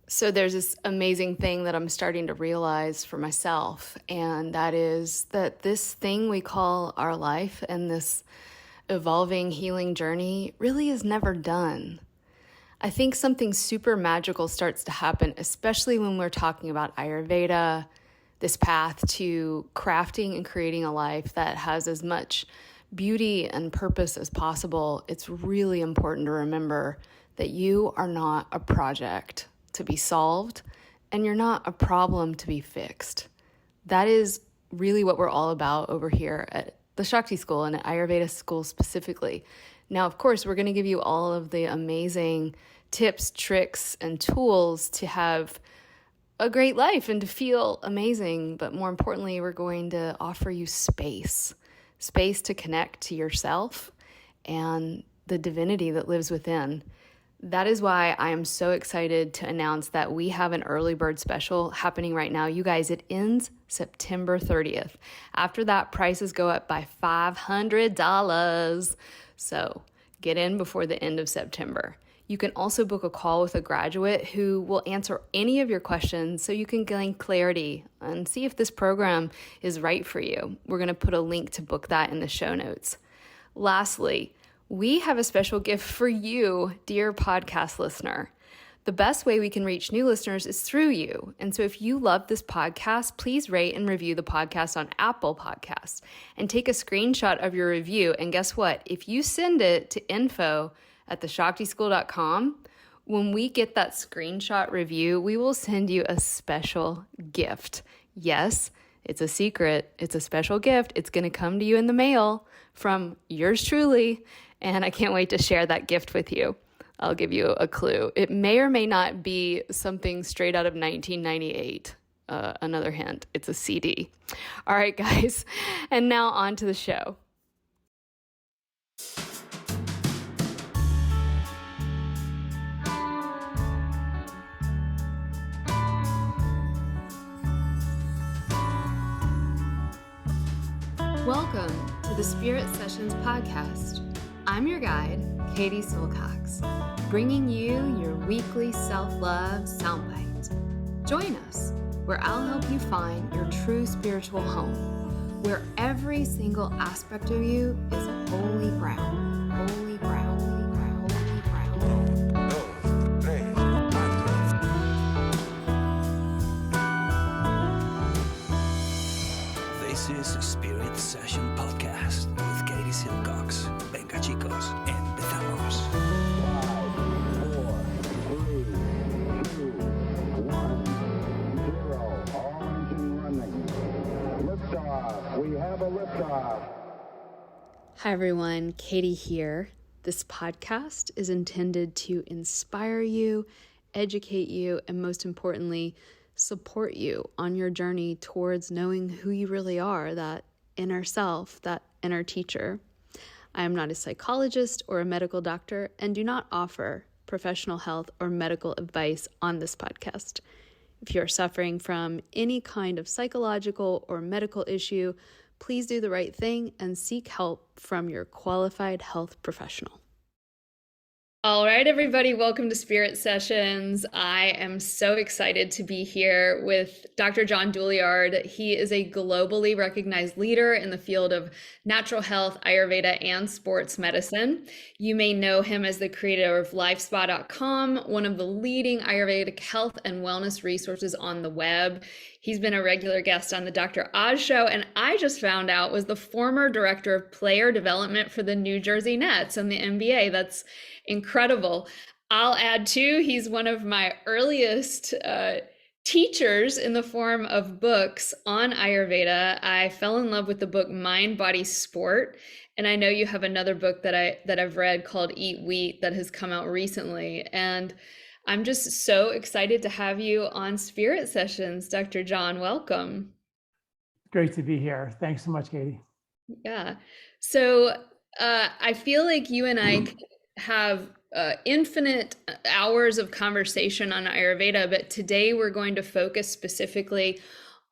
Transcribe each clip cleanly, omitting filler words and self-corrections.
So there's this amazing thing that I'm starting to realize for myself, and that is that this thing we call our life and this evolving healing journey really is never done. I think something super magical starts to happen, especially when we're talking about Ayurveda, this path to crafting and creating a life that has as much beauty and purpose as possible. It's really important to remember that you are not a project to be solved, and you're not a problem to be fixed. That is really what we're all about over here at the Shakti School and at Ayurveda School specifically. Now, of course, we're going to give you all of the amazing tips, tricks, and tools to have a great life and to feel amazing. But more importantly, we're going to offer you space to connect to yourself and the divinity that lives within. That is why I am so excited to announce that we have an early bird special happening right now. You guys, it ends September 30th. After that, prices go up by $500. So get in before the end of September. You can also book a call with a graduate who will answer any of your questions so you can gain clarity and see if this program is right for you. We're going to put a link to book that in the show notes. Lastly, we have a special gift for you, dear podcast listener. The best way we can reach new listeners is through you. And so if you love this podcast, please rate and review the podcast on Apple Podcasts and take a screenshot of your review. And guess what? If you send it to info@theshaktischool.com, when we get that screenshot review, we will send you a special gift. Yes, it's a secret. It's a special gift. It's going to come to you in the mail from yours truly. And I can't wait to share that gift with you. I'll give you a clue. It may or may not be something straight out of 1998. Another hint, it's a CD. All right, guys. And now on to the show. Welcome to the Spirit Sessions podcast. I'm your guide, Katie Silcox, bringing you your weekly self-love soundbite. Join us, where I'll help you find your true spiritual home, where every single aspect of you is holy ground, holy ground, holy ground, holy ground. This is a Spirit Session podcast with Katie Silcox. Venga, chicos, empezamos. 5, 4, 3, 2, 1, 0. All engine running. Liftoff. We have a liftoff. Hi everyone, Katie here. This podcast is intended to inspire you, educate you, and most importantly, support you on your journey towards knowing who you really are, that inner self, that inner teacher. I am not a psychologist or a medical doctor and do not offer professional health or medical advice on this podcast. If you are suffering from any kind of psychological or medical issue, please do the right thing and seek help from your qualified health professional. All right, everybody, welcome to Spirit Sessions. I am so excited to be here with Dr. John Douillard. He is a globally recognized leader in the field of natural health, Ayurveda, and sports medicine. You may know him as the creator of LifeSpa.com, one of the leading Ayurvedic health and wellness resources on the web. He's been a regular guest on the Dr. Oz Show, and I just found out was the former director of player development for the New Jersey Nets and the NBA. That's incredible. I'll add too, he's one of my earliest teachers in the form of books on Ayurveda. I fell in love with the book Mind, Body, Sport. And I know you have another book that I've read called Eat Wheat that has come out recently. And I'm just so excited to have you on Spirit Sessions, Dr. John. Welcome. Great to be here. Thanks so much, Katie. Yeah. So I feel like you and I have infinite hours of conversation on Ayurveda, but today we're going to focus specifically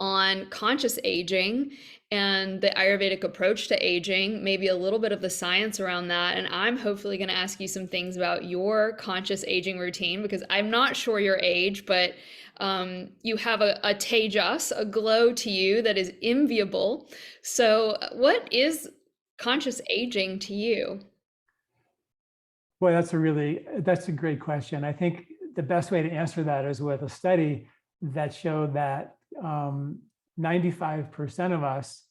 on conscious aging and the Ayurvedic approach to aging, maybe a little bit of the science around that. And I'm hopefully going to ask you some things about your conscious aging routine, because I'm not sure your age, but you have a tejas, a glow to you that is enviable. So, what is conscious aging to you? Boy, that's a great question. I think the best way to answer that is with a study that showed that 95% of us,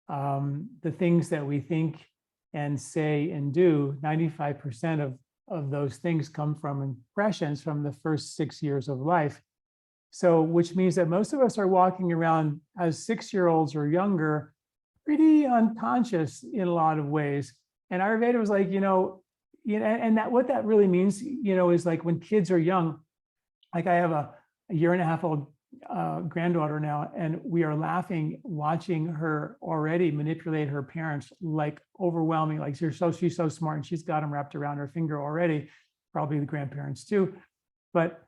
the things that we think and say and do, 95% of those things come from impressions from the first 6 years of life. So, which means that most of us are walking around as 6-year-olds or younger, pretty unconscious in a lot of ways. And Ayurveda was like, and that what that really means, is like when kids are young, like I have a year and a half old granddaughter now, and we are laughing watching her already manipulate her parents, like overwhelming, like she's so smart and she's got them wrapped around her finger already, probably the grandparents too. But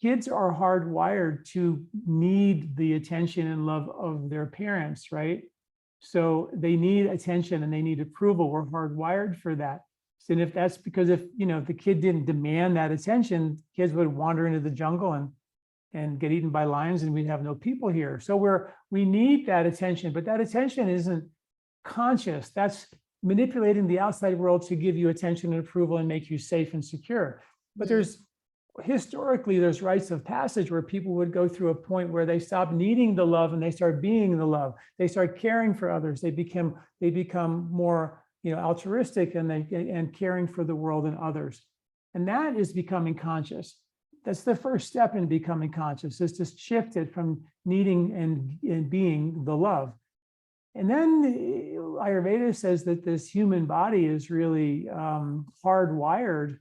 kids are hardwired to need the attention and love of their parents, right? So they need attention and they need approval. We're hardwired for that. And if that's because if the kid didn't demand that attention, kids would wander into the jungle and get eaten by lions, and we'd have no people here. So we need that attention, but that attention isn't conscious. That's manipulating the outside world to give you attention and approval and make you safe and secure. But historically, there's rites of passage where people would go through a point where they stop needing the love and they start being the love. They start caring for others. They become more altruistic and caring for the world and others. And that is becoming conscious. That's the first step in becoming conscious, is to shift it from needing and being the love. And then Ayurveda says that this human body is really hardwired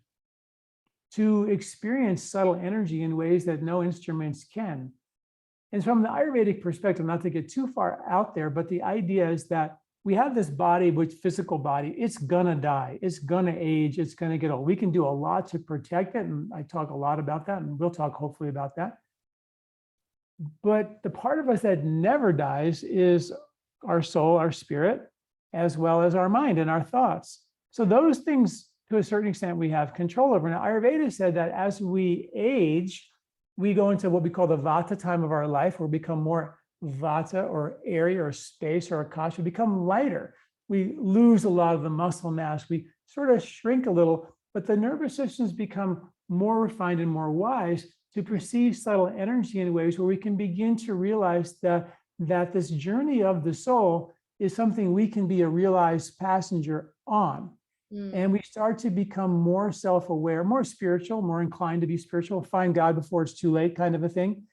to experience subtle energy in ways that no instruments can. And from the Ayurvedic perspective, not to get too far out there, but the idea is that we have this body, which physical body, it's gonna die, it's gonna age, it's gonna get old. We can do a lot to protect it, and I talk a lot about that, and we'll talk hopefully about that. But the part of us that never dies is our soul, our spirit, as well as our mind and our thoughts. So those things, to a certain extent, we have control over. Now, Ayurveda said that as we age, we go into what we call the vata time of our life, where we become more vata or area or space or akasha, we become lighter. We lose a lot of the muscle mass. We sort of shrink a little, but the nervous systems become more refined and more wise to perceive subtle energy in ways where we can begin to realize that this journey of the soul is something we can be a realized passenger on. And we start to become more self-aware, more spiritual, more inclined to be spiritual, find God before it's too late, kind of a thing.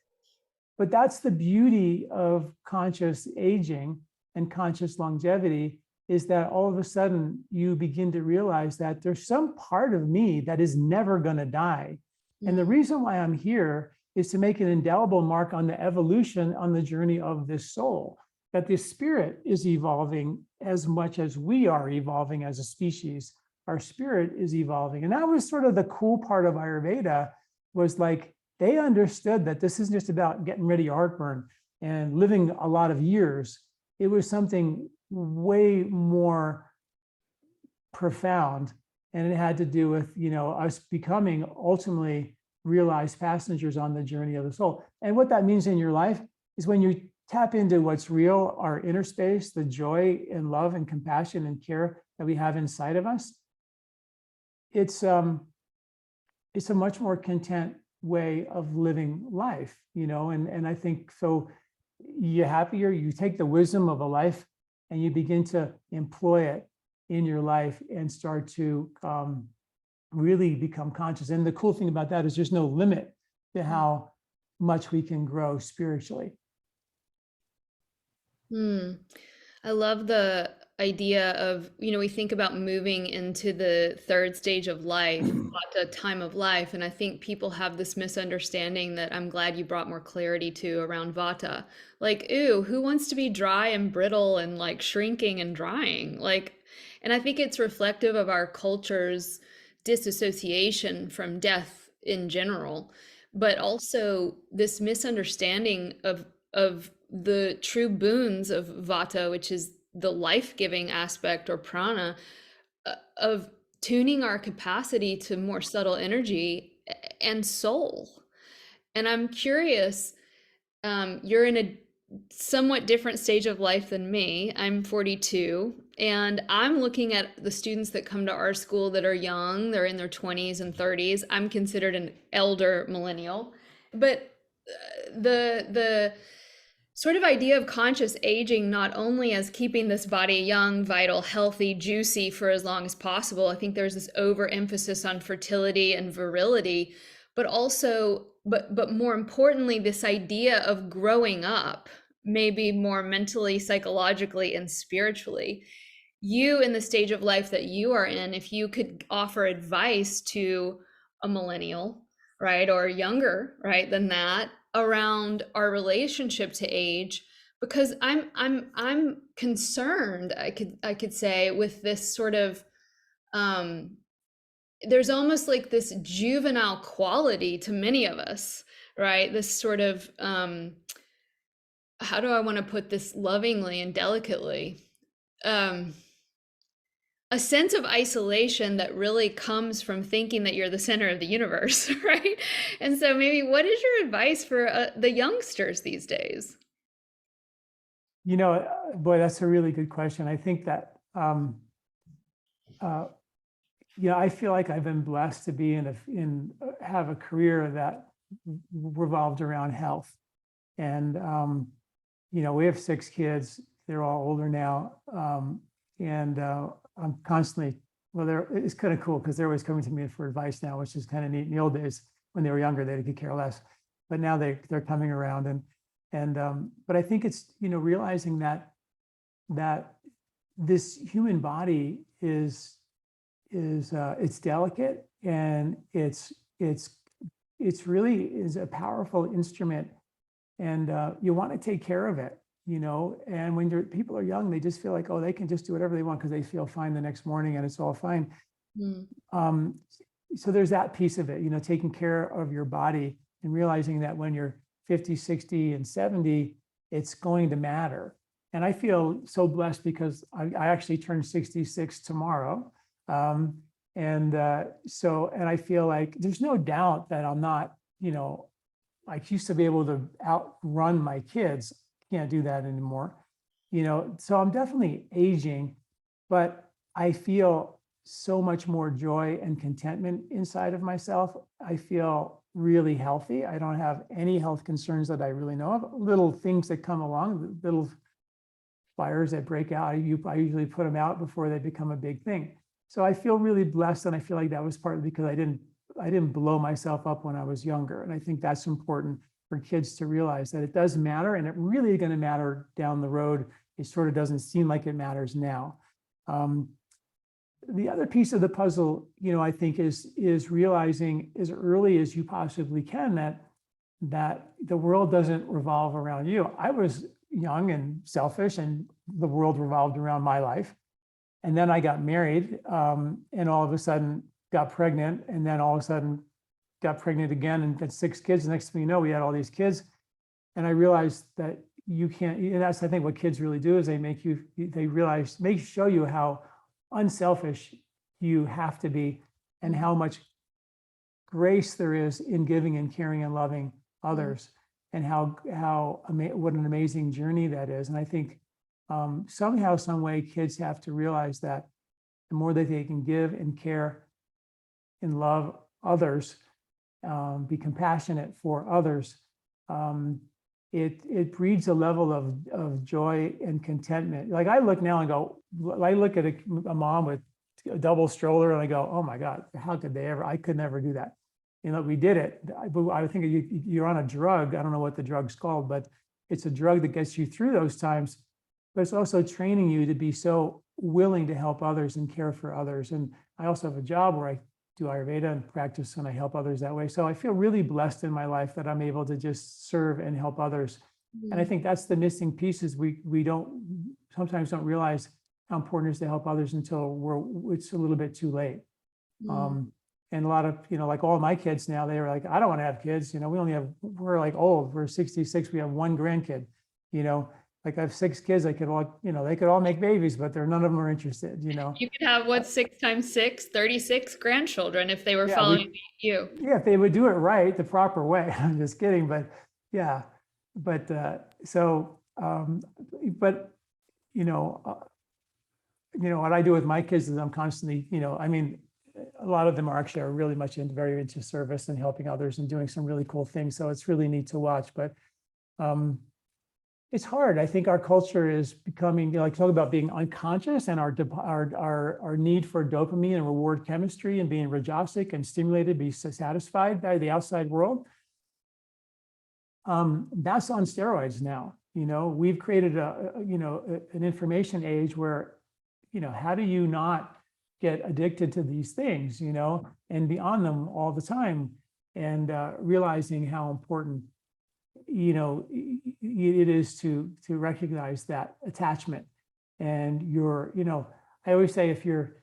But that's the beauty of conscious aging and conscious longevity, is that all of a sudden you begin to realize that there's some part of me that is never going to die. And the reason why I'm here is to make an indelible mark on the evolution, on the journey of this soul, that the spirit is evolving as much as we are evolving as a species. Our spirit is evolving. And that was sort of the cool part of Ayurveda, was like, they understood that this isn't just about getting rid of your heartburn and living a lot of years. It was something way more profound. And it had to do with, us becoming ultimately realized passengers on the journey of the soul. And what that means in your life is when you tap into what's real, our inner space, the joy and love and compassion and care that we have inside of us, it's a much more content way of living life, and I think so. You're happier, you take the wisdom of a life and you begin to employ it in your life and start to really become conscious. And the cool thing about that is there's no limit to how much we can grow spiritually. I love the idea of, we think about moving into the third stage of life, vata time of life. And I think people have this misunderstanding that I'm glad you brought more clarity to around vata. Like, ooh, who wants to be dry and brittle and like shrinking and drying? And I think it's reflective of our culture's disassociation from death in general, but also this misunderstanding of the true boons of vata, which is the life-giving aspect, or prana, of tuning our capacity to more subtle energy and soul. And I'm curious, you're in a somewhat different stage of life than me. I'm 42, and I'm looking at the students that come to our school that are young. They're in their 20s and 30s. I'm considered an elder millennial. But the sort of idea of conscious aging, not only as keeping this body young, vital, healthy, juicy for as long as possible. I think there's this overemphasis on fertility and virility, but also, but more importantly, this idea of growing up, maybe more mentally, psychologically, and spiritually. You, in the stage of life that you are in, if you could offer advice to a millennial, right, or younger, right, than that, around our relationship to age, because I'm concerned, I could say, with this sort of there's almost like this juvenile quality to many of us, right? This sort of how do I want to put this lovingly and delicately? A sense of isolation that really comes from thinking that you're the center of the universe, right? And so maybe what is your advice for the youngsters these days? You know, boy, that's a really good question. I think that, I feel like I've been blessed to be have a career that revolved around health. And, we have 6 kids. They're all older now. I'm constantly, it's kind of cool because they're always coming to me for advice now, which is kind of neat. In the old days, when they were younger, they could care less, but now they're coming around. But I think it's, realizing that this human body is it's delicate, and it's really is a powerful instrument, and you want to take care of it. And when people are young, they just feel like, oh, they can just do whatever they want because they feel fine the next morning and it's all fine. So there's that piece of it, taking care of your body and realizing that when you're 50, 60, and 70, it's going to matter. And I feel so blessed because I actually turned 66 tomorrow. And I feel like there's no doubt that I'm not, I used to be able to outrun my kids. Can't do that anymore, so I'm definitely aging, but I feel so much more joy and contentment inside of myself. I feel really healthy. I don't have any health concerns that I really know of. Little things that come along, little fires that break out, I usually put them out before they become a big thing. So I feel really blessed, and I feel like that was partly because I didn't blow myself up when I was younger, and I think that's important for kids to realize that it does matter, and it really is going to matter down the road. It sort of doesn't seem like it matters now. The other piece of the puzzle, I think is realizing as early as you possibly can that the world doesn't revolve around you. I was young and selfish, and the world revolved around my life. And then I got married, and all of a sudden got pregnant, and then all of a sudden got pregnant again and got 6 kids. The next thing you know, we had all these kids. And I realized that you can't, and that's, I think, what kids really do is they show you how unselfish you have to be, and how much grace there is in giving and caring and loving others, and what an amazing journey that is. And I think somehow, some way, kids have to realize that the more that they can give and care and love others, be compassionate for others, it breeds a level of joy and contentment. Like I look now and go, I look at a mom with a double stroller and I go, oh my God, how could they ever? I could never do that. We did it. I think you're on a drug. I don't know what the drug's called, but it's a drug that gets you through those times. But it's also training you to be so willing to help others and care for others. And I also have a job where I do Ayurveda and practice, and I help others that way. So I feel really blessed in my life that I'm able to just serve and help others. And I think that's the missing piece, is we sometimes don't realize how important it is to help others until it's a little bit too late. And a lot of, like all my kids now, they were like, I don't want to have kids. We're like old, we're 66, we have one grandkid, like I have 6 kids. They could all make babies, but none of them are interested, You could have 6 times 6, 36 grandchildren if they were Yeah, following you. Yeah, if they would do it right, the proper way. I'm just kidding, but yeah, but but what I do with my kids is I'm constantly, a lot of them are really much very into service and helping others and doing some really cool things. So it's really neat to watch, but it's hard. I think our culture is becoming, talk about being unconscious and our need for dopamine and reward chemistry and being rajasic and stimulated, be satisfied by the outside world. That's on steroids now. We've created an information age where, how do you not get addicted to these things, and be on them all the time, and realizing how important it is to recognize that attachment. And I always say, if you're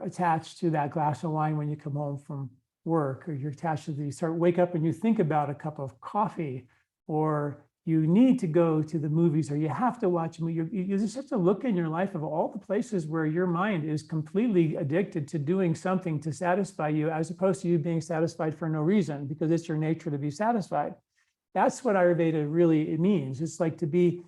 attached to that glass of wine when you come home from work, or you're attached to wake up and you think about a cup of coffee, or you need to go to the movies, or you have to watch a movie, you just have to look in your life of all the places where your mind is completely addicted to doing something to satisfy you, as opposed to you being satisfied for no reason, because it's your nature to be satisfied. That's what Ayurveda really means. It's like to be,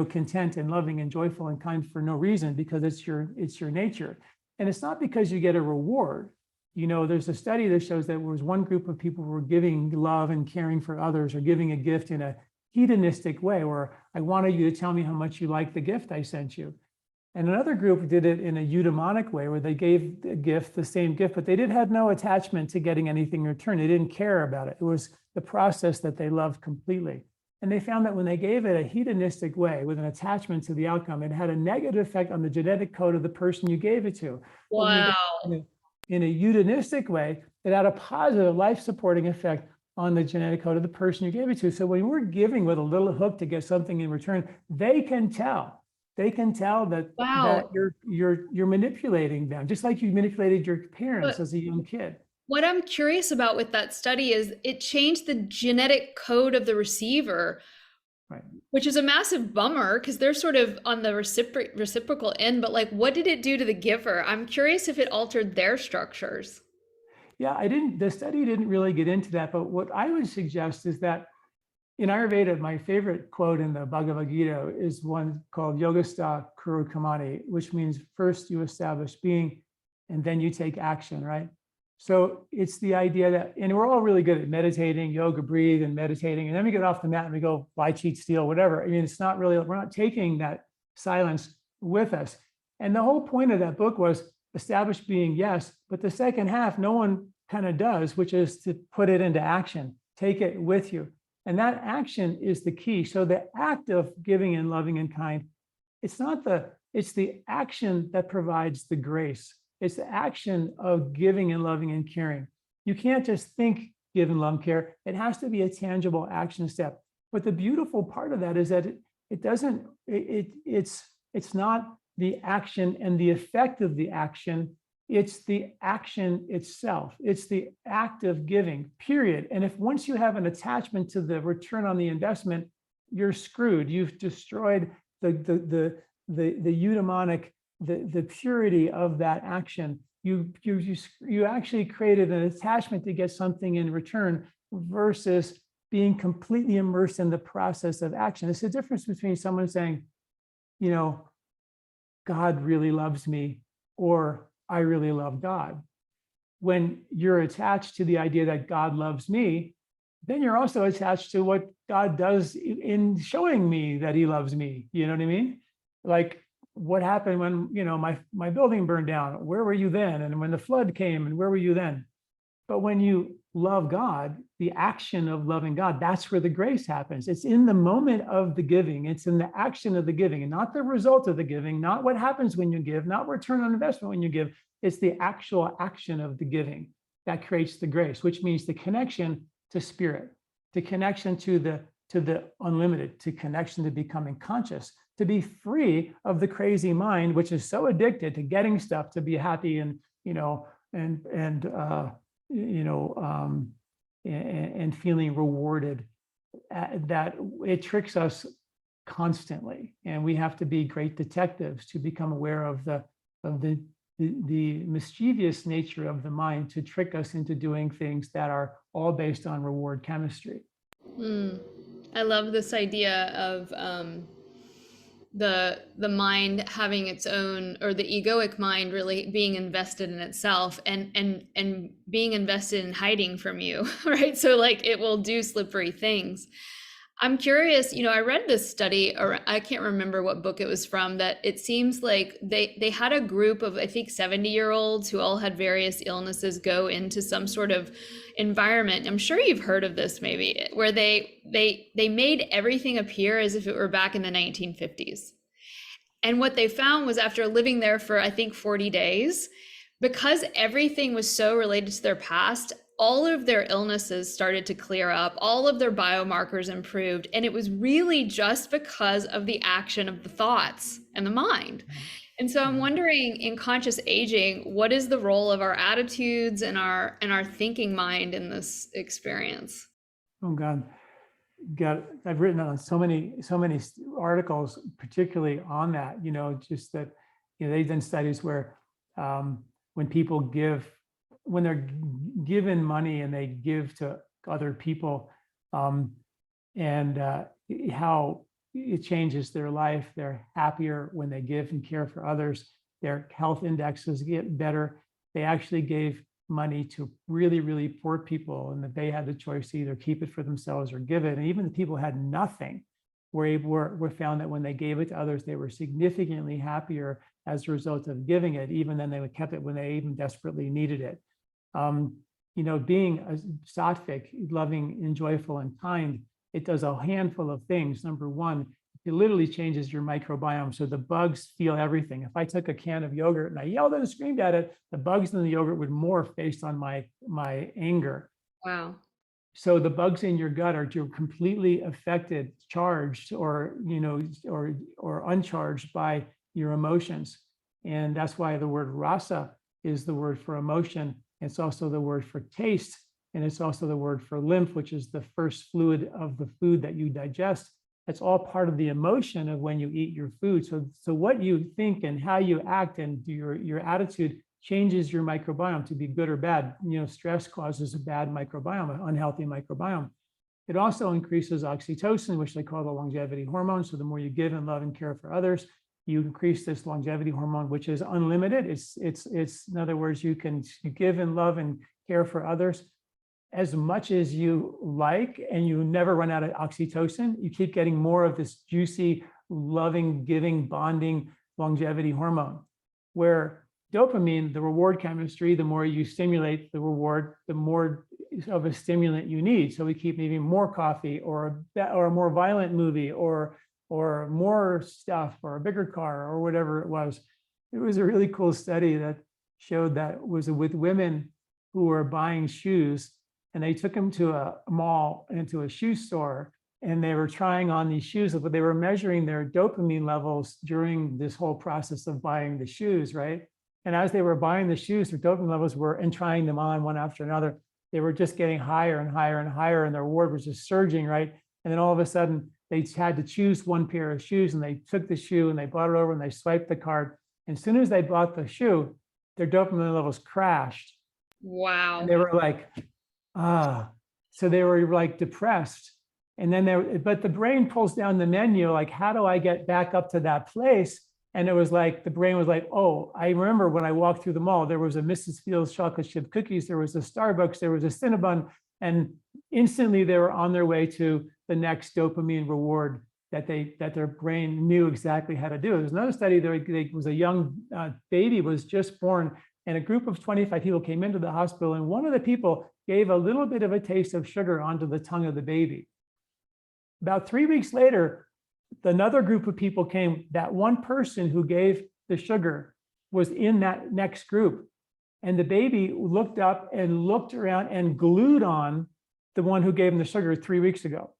content and loving and joyful and kind for no reason, because it's your nature. And it's not because you get a reward. There's a study that shows that there was one group of people who were giving love and caring for others, or giving a gift in a hedonistic way, where I wanted you to tell me how much you like the gift I sent you. And another group did it in a eudaimonic way, where they gave the same gift, but they had no attachment to getting anything in return. They didn't care about it. It was the process that they loved completely. And they found that when they gave it a hedonistic way with an attachment to the outcome, it had a negative effect on the genetic code of the person you gave it to. Wow. In a eudaimonistic way, it had a positive life-supporting effect on the genetic code of the person you gave it to. So when we're giving with a little hook to get something in return, they can tell. They can tell that, wow, that you're manipulating them, just like you manipulated your parents as a young kid. What I'm curious about with that study is it changed the genetic code of the receiver, right, which is a massive bummer, because they're sort of on the reciprocal end. But what did it do to the giver? I'm curious if it altered their structures. Yeah, the study didn't really get into that, but what I would suggest is that in Ayurveda, my favorite quote in the Bhagavad Gita is one called Yogastha Kuru Kamani, which means first you establish being and then you take action, right? So it's the idea that, and we're all really good at meditating, yoga, breathe and meditating, and then we get off the mat and we go lie, cheat, steal, whatever. I mean, it's not really, we're not taking that silence with us. And the whole point of that book was establish being, yes, but the second half, no one kind of does, which is to put it into action, take it with you. And that action is the key. So the act of giving and loving and kind, it's the action that provides the grace. It's the action of giving and loving and caring. You can't just think, give and love and care. It has to be a tangible action step. But the beautiful part of that is that it's not the action and the effect of the action. It's the action itself. It's the act of giving, period. And if once you have an attachment to the return on the investment, you're screwed. You've destroyed the eudaimonic, the purity of that action. You actually created an attachment to get something in return versus being completely immersed in the process of action. It's the difference between someone saying, God really loves me, or I really love God. When you're attached to the idea that God loves me, then you're also attached to what God does in showing me that he loves me. You know what I mean? Like, what happened when, my building burned down? Where were you then? And when the flood came, and where were you then? But when you love God, the action of loving God, that's where the grace happens. It's in the moment of the giving. It's in the action of the giving, and not the result of the giving, not what happens when you give, not return on investment when you give. It's the actual action of the giving that creates the grace, which means the connection to spirit, the connection to the unlimited, to connection to becoming conscious, to be free of the crazy mind, which is so addicted to getting stuff to be happy and, you know, and feeling rewarded, that it tricks us constantly. And we have to be great detectives to become aware of the mischievous nature of the mind to trick us into doing things that are all based on reward chemistry. I love this idea of the mind having its own, or the egoic mind really being invested in itself, and being invested in hiding from you, right? So like it will do slippery things. I'm curious, I read this study, or I can't remember what book it was from, that it seems like they had a group of, I think, 70-year-olds who all had various illnesses go into some sort of environment. I'm sure you've heard of this maybe, where they made everything appear as if it were back in the 1950s. And what they found was, after living there for, I think, 40 days, because everything was so related to their past, all of their illnesses started to clear up, all of their biomarkers improved. And it was really just because of the action of the thoughts and the mind. And so I'm wondering, in conscious aging, what is the role of our attitudes and our thinking mind in this experience? Oh God. I've written on so many articles, particularly on that, just that, they've done studies where when people when they're given money and they give to other people, and how it changes their life. They're happier when they give and care for others. Their health indexes get better. They actually gave money to really, really poor people, and that they had the choice to either keep it for themselves or give it. And even the people who had nothing were found that when they gave it to others, they were significantly happier as a result of giving it, even then they kept it when they even desperately needed it. Being a sattvic, loving and joyful and kind, it does a handful of things. Number one, it literally changes your microbiome. So the bugs feel everything. If I took a can of yogurt and I yelled and screamed at it, the bugs in the yogurt would morph based on my anger. Wow. So the bugs in your gut are completely affected, charged, or uncharged by your emotions. And that's why the word rasa is the word for emotion. It's also the word for taste. And it's also the word for lymph, which is the first fluid of the food that you digest. That's all part of the emotion of when you eat your food. So what you think and how you act and your attitude changes your microbiome to be good or bad. Stress causes a bad microbiome, an unhealthy microbiome. It also increases oxytocin, which they call the longevity hormone. So the more you give and love and care for others, you increase this longevity hormone, which is unlimited. It's in other words, you give and love and care for others as much as you like, and you never run out of oxytocin. You keep getting more of this juicy, loving, giving, bonding longevity hormone. Where dopamine, the reward chemistry, the more you stimulate the reward, the more of a stimulant you need. So we keep needing more coffee, or a more violent movie, or more stuff, or a bigger car, or whatever it was. It was a really cool study that showed that was with women who were buying shoes, and they took them to a mall, into a shoe store, and they were trying on these shoes, but they were measuring their dopamine levels during this whole process of buying the shoes, right? And as they were buying the shoes, their dopamine levels and trying them on one after another, they were just getting higher and higher and higher, and their reward was just surging, right? And then all of a sudden, they had to choose one pair of shoes, and they took the shoe and they brought it over and they swiped the card. And as soon as they bought the shoe, their dopamine levels crashed. Wow. And they were like, so they were like depressed. And then but the brain pulls down the menu, like, how do I get back up to that place? And it was like, the brain was like, oh, I remember when I walked through the mall, there was a Mrs. Fields chocolate chip cookies, there was a Starbucks, there was a Cinnabon, and instantly they were on their way to the next dopamine reward that their brain knew exactly how to do. There's another study, there was a young baby was just born, and a group of 25 people came into the hospital, and one of the people gave a little bit of a taste of sugar onto the tongue of the baby. About 3 weeks later, another group of people came. That one person who gave the sugar was in that next group. And the baby looked up and looked around and glued on the one who gave him the sugar 3 weeks ago.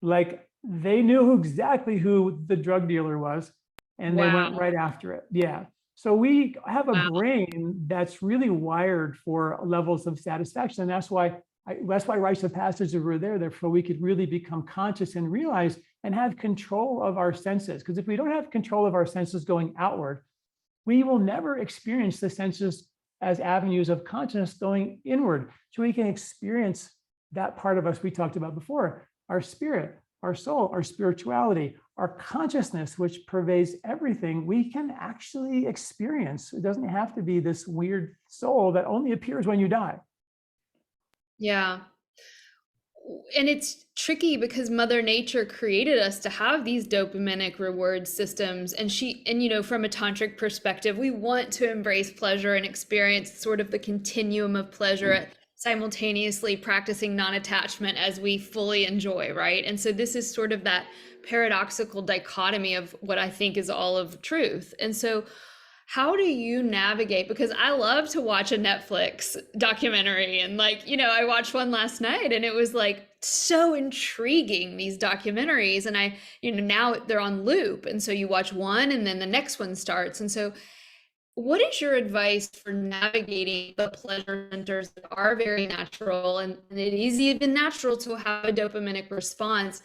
Like, they knew exactly who the drug dealer was, and they went right after it. Yeah. So we have a Wow. brain that's really wired for levels of satisfaction. And that's why rites of passage were there so we could really become conscious and realize and have control of our senses. Because if we don't have control of our senses going outward, we will never experience the senses as avenues of consciousness going inward. So we can experience that part of us we talked about before, our spirit, our soul, our spirituality, our consciousness, which pervades everything. We can actually experience. It doesn't have to be this weird soul that only appears when you die. Yeah. And it's tricky because Mother Nature created us to have these dopaminic reward systems. And from a tantric perspective, we want to embrace pleasure and experience sort of the continuum of pleasure, simultaneously practicing non-attachment as we fully enjoy, right? And so this is sort of that paradoxical dichotomy of what I think is all of truth. And so how do you navigate? Because I love to watch a Netflix documentary, and I watched one last night and it was like so intriguing, these documentaries, and now they're on loop. And so you watch one and then the next one starts. And so what is your advice for navigating the pleasure centers that are very natural, and it is even natural to have a dopaminic response,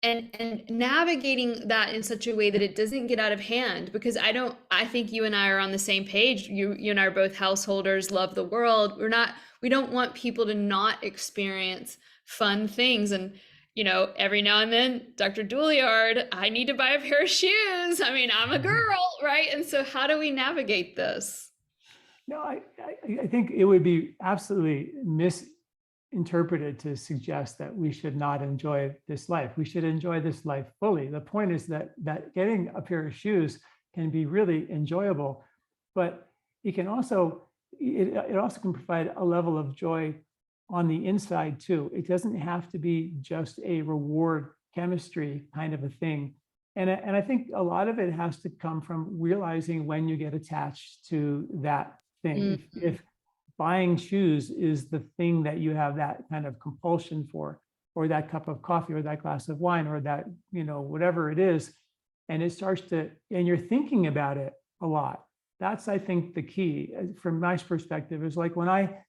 and navigating that in such a way that it doesn't get out of hand? Because I think you and I are on the same page. You and I are both householders, love the world. We don't want people to not experience fun things. And every now and then, Dr. Douillard, I need to buy a pair of shoes. I mean, I'm a girl, right? And so how do we navigate this? No, I think it would be absolutely misinterpreted to suggest that we should not enjoy this life. We should enjoy this life fully. The point is that getting a pair of shoes can be really enjoyable, but it also can provide a level of joy on the inside too. It doesn't have to be just a reward chemistry kind of a thing. And I think a lot of it has to come from realizing when you get attached to that thing. If buying shoes is the thing that you have that kind of compulsion for, or that cup of coffee, or that glass of wine, or that, whatever it is, and you're thinking about it a lot. That's, I think, the key from my perspective. Is like when I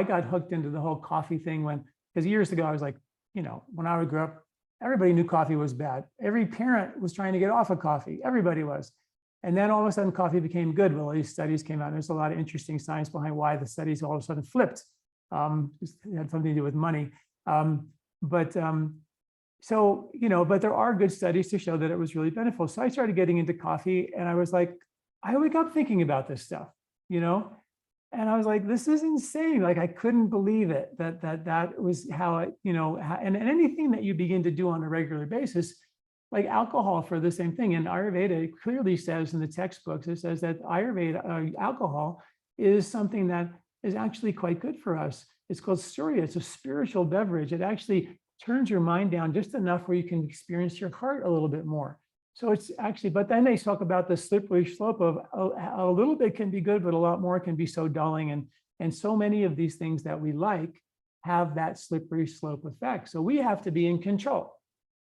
got hooked into the whole coffee thing because years ago I was like, when I grew up, everybody knew coffee was bad. Every parent was trying to get off of coffee. Everybody was. And then all of a sudden coffee became good. Well, these studies came out. There's a lot of interesting science behind why the studies all of a sudden flipped. It had something to do with money. But there are good studies to show that it was really beneficial. So I started getting into coffee, and I was like, I wake up thinking about this stuff, and I was like, this is insane. Like, I couldn't believe it, that was how it, and anything that you begin to do on a regular basis, like alcohol for the same thing. And Ayurveda clearly says in the textbooks, it says that Ayurveda, alcohol is something that is actually quite good for us. It's called Surya. It's a spiritual beverage. It actually turns your mind down just enough where you can experience your heart a little bit more. So it's actually, but then they talk about the slippery slope of a little bit can be good, but a lot more can be so dulling. And so many of these things that we like have that slippery slope effect. So we have to be in control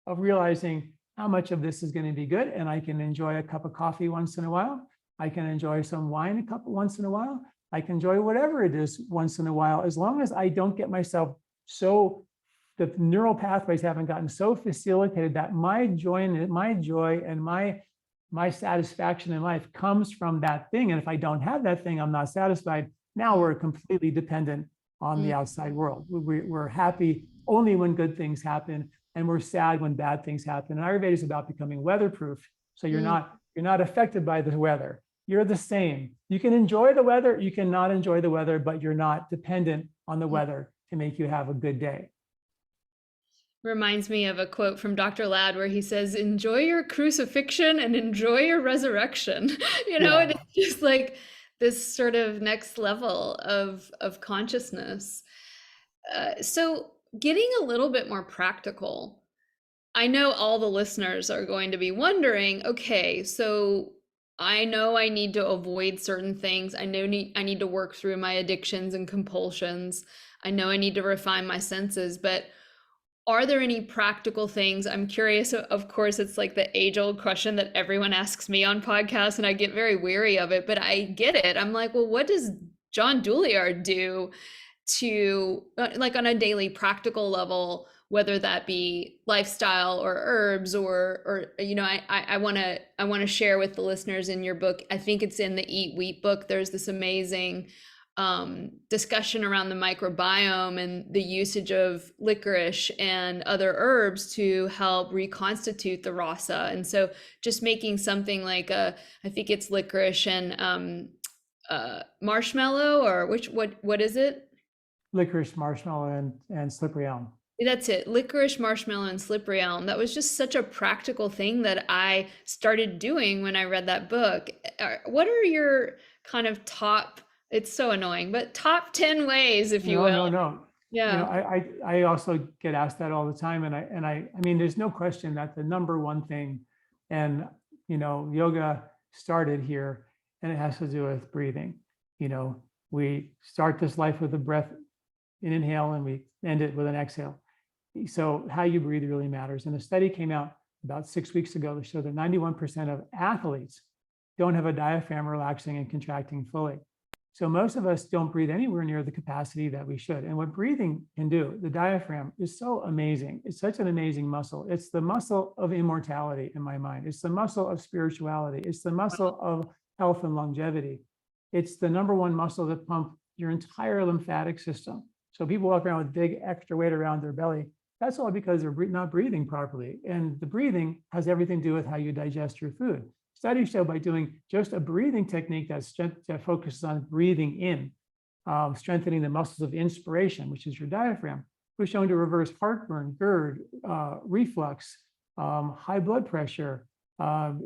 of realizing how much of this is going to be good. And I can enjoy a cup of coffee once in a while. I can enjoy some wine once in a while. I can enjoy whatever it is once in a while, as long as I don't get myself the neural pathways haven't gotten so facilitated that my joy and my satisfaction in life comes from that thing. And if I don't have that thing, I'm not satisfied. Now we're completely dependent on the outside world. We're happy only when good things happen, and we're sad when bad things happen. And Ayurveda is about becoming weatherproof. So you're not affected by the weather. You're the same. You can enjoy the weather, you cannot enjoy the weather, but you're not dependent on the weather to make you have a good day. Reminds me of a quote from Dr. Ladd where he says, enjoy your crucifixion and enjoy your resurrection. And it's just like this sort of next level of consciousness. So getting a little bit more practical, I know all the listeners are going to be wondering, okay, so I know I need to avoid certain things. I need to work through my addictions and compulsions. I know I need to refine my senses, but Are there any practical things? I'm curious. Of course, it's like the age-old question that everyone asks me on podcasts, and I get very weary of it, but I get it. I'm like, well, what does John Douillard do to like on a daily practical level, whether that be lifestyle or herbs or I want to share with the listeners in your book. I think it's in the Eat Wheat book. There's this amazing discussion around the microbiome and the usage of licorice and other herbs to help reconstitute the rasa. And so just making something like I think it's licorice and marshmallow, or what is it? Licorice, marshmallow, and slippery elm. That's it. Licorice, marshmallow, and slippery elm. That was just such a practical thing that I started doing when I read that book. What are your kind of top, it's so annoying, but top 10 ways, if you will? No. Yeah. I also get asked that all the time. And I mean, there's no question that the number one thing, and, yoga started here, and it has to do with breathing. We start this life with a breath, an inhale, and we end it with an exhale. So how you breathe really matters. And a study came out about 6 weeks ago that showed that 91% of athletes don't have a diaphragm relaxing and contracting fully. So most of us don't breathe anywhere near the capacity that we should. And what breathing can do, the diaphragm, is so amazing. It's such an amazing muscle. It's the muscle of immortality in my mind. It's the muscle of spirituality. It's the muscle of health and longevity. It's the number one muscle that pumps your entire lymphatic system. So people walk around with big extra weight around their belly. That's all because they're not breathing properly. And the breathing has everything to do with how you digest your food. Studies show by doing just a breathing technique that focuses on breathing in, strengthening the muscles of inspiration, which is your diaphragm, was shown to reverse heartburn, GERD, reflux, high blood pressure.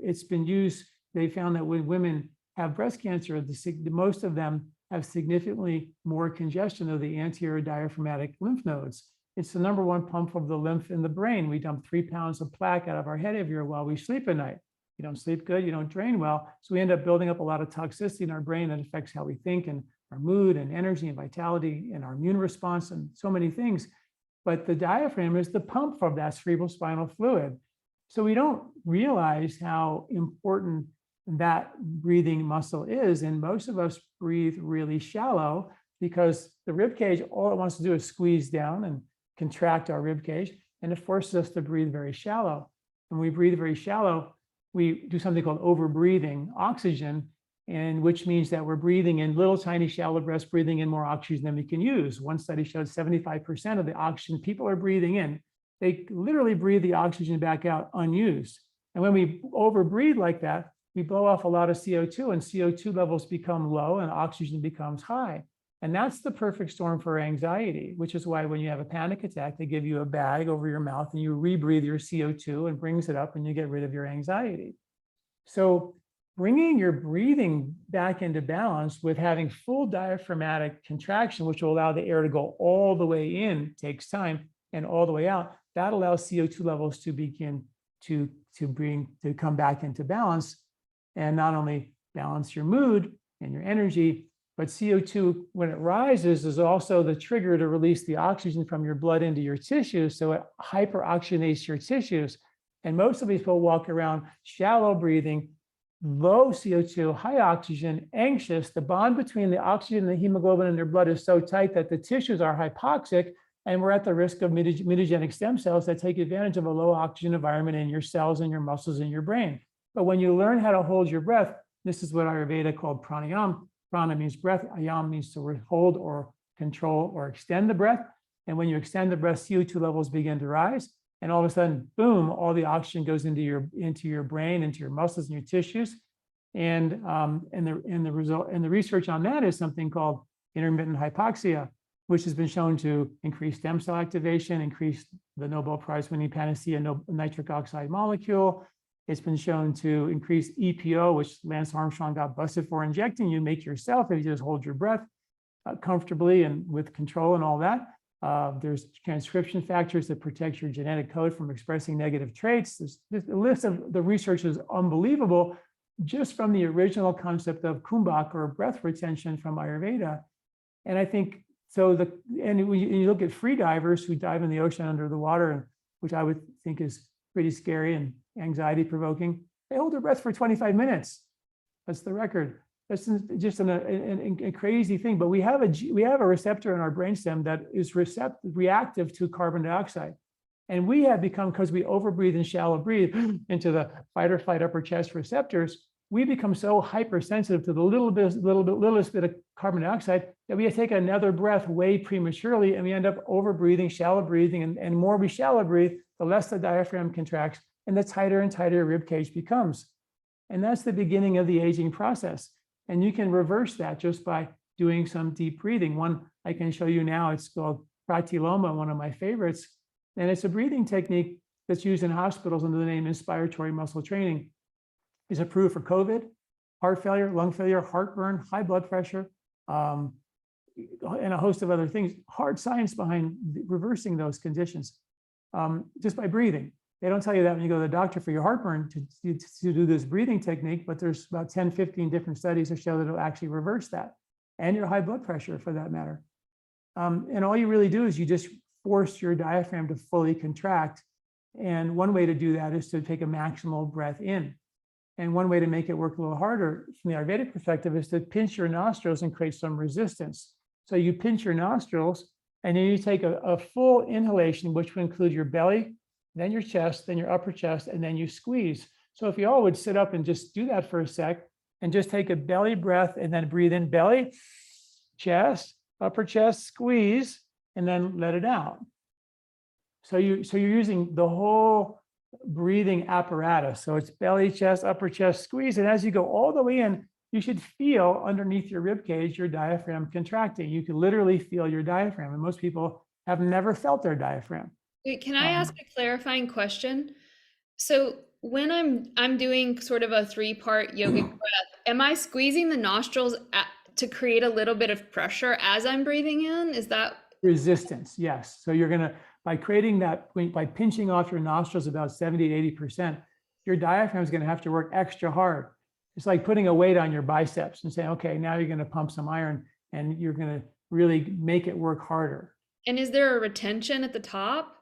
It's been used. They found that when women have breast cancer, most of them have significantly more congestion of the anterior diaphragmatic lymph nodes. It's the number one pump of the lymph in the brain. We dump 3 pounds of plaque out of our head every year while we sleep at night. You don't sleep good, you don't drain well. So we end up building up a lot of toxicity in our brain that affects how we think and our mood and energy and vitality and our immune response and so many things. But the diaphragm is the pump of that cerebral spinal fluid. So we don't realize how important that breathing muscle is. And most of us breathe really shallow because the rib cage, all it wants to do is squeeze down and contract our rib cage, and it forces us to breathe very shallow. When we breathe very shallow, we do something called over-breathing oxygen, and which means that we're breathing in little tiny shallow breaths, breathing in more oxygen than we can use. One study showed 75% of the oxygen people are breathing in, they literally breathe the oxygen back out unused. And when we over-breathe like that, we blow off a lot of CO2, and CO2 levels become low and oxygen becomes high. And that's the perfect storm for anxiety, which is why when you have a panic attack, they give you a bag over your mouth and you rebreathe your CO2 and brings it up and you get rid of your anxiety. So bringing your breathing back into balance with having full diaphragmatic contraction, which will allow the air to go all the way in, takes time, and all the way out, that allows CO2 levels to begin to come back into balance, and not only balance your mood and your energy, but CO2, when it rises, is also the trigger to release the oxygen from your blood into your tissues. So it hyperoxygenates your tissues. And most of these people walk around shallow breathing, low CO2, high oxygen, anxious. The bond between the oxygen and the hemoglobin in their blood is so tight that the tissues are hypoxic, and we're at the risk of mutagenic stem cells that take advantage of a low oxygen environment in your cells and your muscles in your brain. But when you learn how to hold your breath, this is what Ayurveda called pranayama. Prana means breath, ayam means to hold or control or extend the breath. And when you extend the breath, CO2 levels begin to rise. And all of a sudden, boom, all the oxygen goes into your brain, into your muscles and your tissues. And the research on that is something called intermittent hypoxia, which has been shown to increase stem cell activation, increase the Nobel Prize winning panacea nitric oxide molecule. It's been shown to increase EPO, which Lance Armstrong got busted for injecting. You make yourself if you just hold your breath comfortably and with control and all that. There's transcription factors that protect your genetic code from expressing negative traits. The list of the research is unbelievable, just from the original concept of kumbhak, or breath retention, from Ayurveda. And I think and when you look at free divers who dive in the ocean under the water, which I would think is pretty scary and anxiety provoking, they hold their breath for 25 minutes. That's the record. That's just a crazy thing. But we have a receptor in our brainstem that is reactive to carbon dioxide. And we have become, because we overbreathe and shallow breathe into the fight or flight upper chest receptors, we become so hypersensitive to the littlest bit of carbon dioxide that we take another breath way prematurely, and we end up overbreathing, shallow breathing, and more we shallow breathe, the less the diaphragm contracts, and the tighter and tighter your rib cage becomes. And that's the beginning of the aging process. And you can reverse that just by doing some deep breathing. One I can show you now, it's called pratiloma, one of my favorites. And it's a breathing technique that's used in hospitals under the name inspiratory muscle training. It's approved for COVID, heart failure, lung failure, heartburn, high blood pressure, and a host of other things. Hard science behind reversing those conditions just by breathing. They don't tell you that when you go to the doctor for your heartburn to do this breathing technique, but there's about 10, 15 different studies that show that it'll actually reverse that, and your high blood pressure for that matter. And all you really do is you just force your diaphragm to fully contract. And one way to do that is to take a maximal breath in. And one way to make it work a little harder from the Ayurvedic perspective is to pinch your nostrils and create some resistance. So you pinch your nostrils, and then you take a full inhalation, which would include your belly, then your chest, then your upper chest, and then you squeeze. So if you all would sit up and just do that for a sec, and just take a belly breath, and then breathe in belly, chest, upper chest, squeeze, and then let it out. So you're using the whole breathing apparatus. So it's belly, chest, upper chest, squeeze. And as you go all the way in, you should feel underneath your rib cage, your diaphragm contracting. You can literally feel your diaphragm. And most people have never felt their diaphragm. Wait, can I ask a clarifying question? So when I'm doing sort of a 3-part yogic breath, am I squeezing the nostrils to create a little bit of pressure as I'm breathing in? Is that resistance? Yes. So you're gonna, by creating that, by pinching off your nostrils about 70 to 80%, your diaphragm is gonna have to work extra hard. It's like putting a weight on your biceps and saying, okay, now you're gonna pump some iron, and you're gonna really make it work harder. And is there a retention at the top?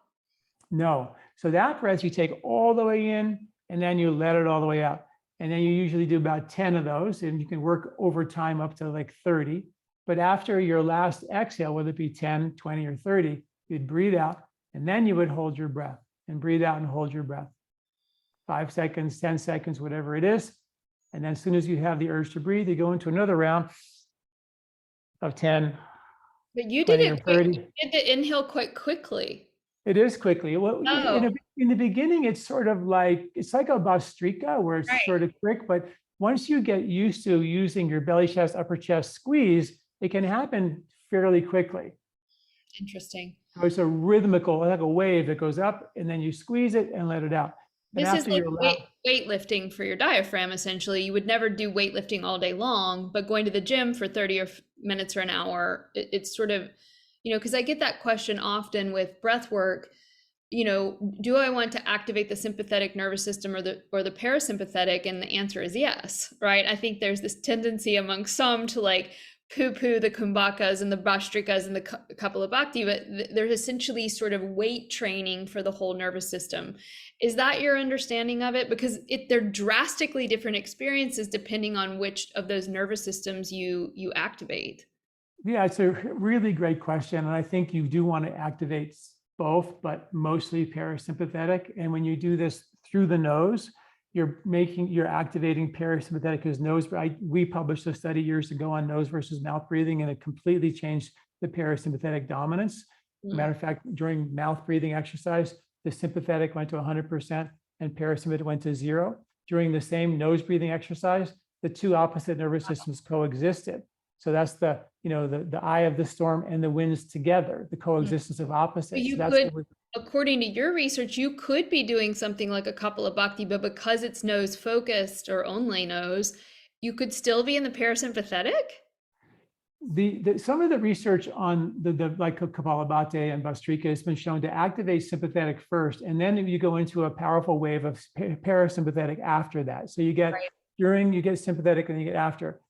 No. So that breath you take all the way in, and then you let it all the way out. And then you usually do about 10 of those, and you can work over time up to like 30. But after your last exhale, whether it be 10, 20, or 30, you'd breathe out, and then you would hold your breath, and breathe out and hold your breath. 5 seconds, 10 seconds, whatever it is. And then as soon as you have the urge to breathe, you go into another round of 10. But you did it 30. You did the inhale quite quickly. It is quickly. Well, in the beginning, it's sort of like, it's like a Bastrika where it's sort of quick, but once you get used to using your belly, chest, upper chest squeeze, it can happen fairly quickly. Interesting. So it's a rhythmical, like a wave that goes up, and then you squeeze it and let it out. And this is like weightlifting for your diaphragm, essentially. You would never do weightlifting all day long, but going to the gym for 30 minutes or an hour, it's sort of, because I get that question often with breath work, do I want to activate the sympathetic nervous system or the parasympathetic? And the answer is yes, right? I think there's this tendency among some to like poo-poo the kumbhakas and the bhastrikas and the kapalabhati, but there's essentially sort of weight training for the whole nervous system. Is that your understanding of it? Because they're drastically different experiences depending on which of those nervous systems you activate. Yeah, it's a really great question. And I think you do want to activate both, but mostly parasympathetic. And when you do this through the nose, you're activating parasympathetic, because we published a study years ago on nose versus mouth breathing, and it completely changed the parasympathetic dominance. Matter of fact, during mouth breathing exercise, the sympathetic went to 100% and parasympathetic went to 0. During the same nose breathing exercise, the two opposite nervous systems coexisted. So that's the eye of the storm and the winds together, the coexistence of opposites. According to your research, you could be doing something like a Kapalabhati, but because it's nose focused or only nose, you could still be in the parasympathetic? Some of the research on the like Kapalabhati and Bhastrika has been shown to activate sympathetic first, and then you go into a powerful wave of parasympathetic after that. So you get during, you get sympathetic, and you get after.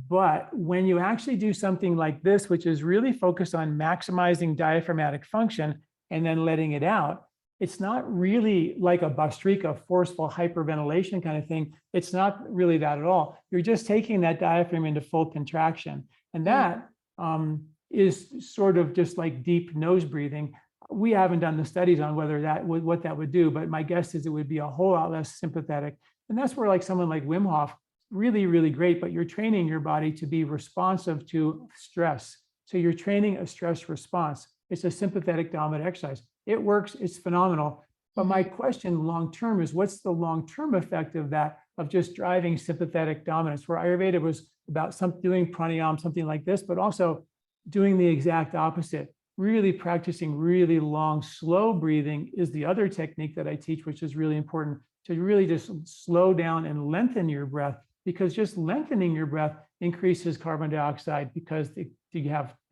But when you actually do something like this, which is really focused on maximizing diaphragmatic function and then letting it out, it's not really like a Bastrika, forceful hyperventilation kind of thing. It's not really that at all. You're just taking that diaphragm into full contraction. And that is sort of just like deep nose breathing. We haven't done the studies on whether that would, what that would do, but my guess is it would be a whole lot less sympathetic. And that's where like someone like Wim Hof, really, really great, but you're training your body to be responsive to stress. So you're training a stress response. It's a sympathetic dominant exercise. It works, it's phenomenal. But my question long-term is, what's the long-term effect of that, of just driving sympathetic dominance, where Ayurveda was about doing pranayama, something like this, but also doing the exact opposite. Really practicing really long, slow breathing is the other technique that I teach, which is really important, to really just slow down and lengthen your breath, because just lengthening your breath increases carbon dioxide because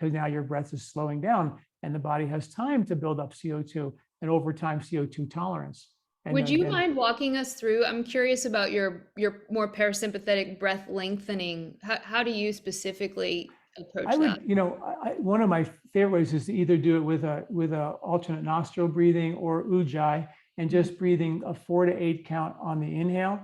now your breath is slowing down and the body has time to build up CO2 and over time CO2 tolerance. And would you mind walking us through? I'm curious about your more parasympathetic breath lengthening. How do you specifically approach that? One of my favorite ways is to either do it with a alternate nostril breathing or ujjayi, and just breathing a 4 to 8 count on the inhale,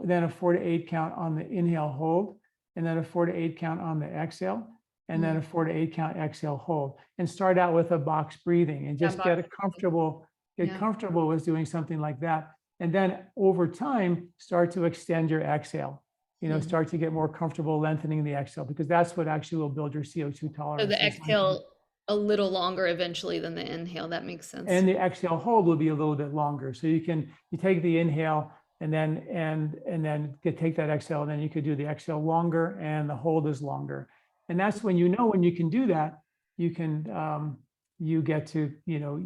then a 4 to 8 count on the inhale hold, and then a 4 to 8 count on the exhale, and then a 4 to 8 count exhale hold, and start out with a box breathing and just get comfortable with doing something like that. And then over time, start to extend your exhale, start to get more comfortable lengthening the exhale, because that's what actually will build your CO2 tolerance. So the exhale a little longer eventually than the inhale. That makes sense. And the exhale hold will be a little bit longer. So you take the inhale and then take that exhale, and then you could do the exhale longer and the hold is longer. And that's when when you can do that, you can you get to your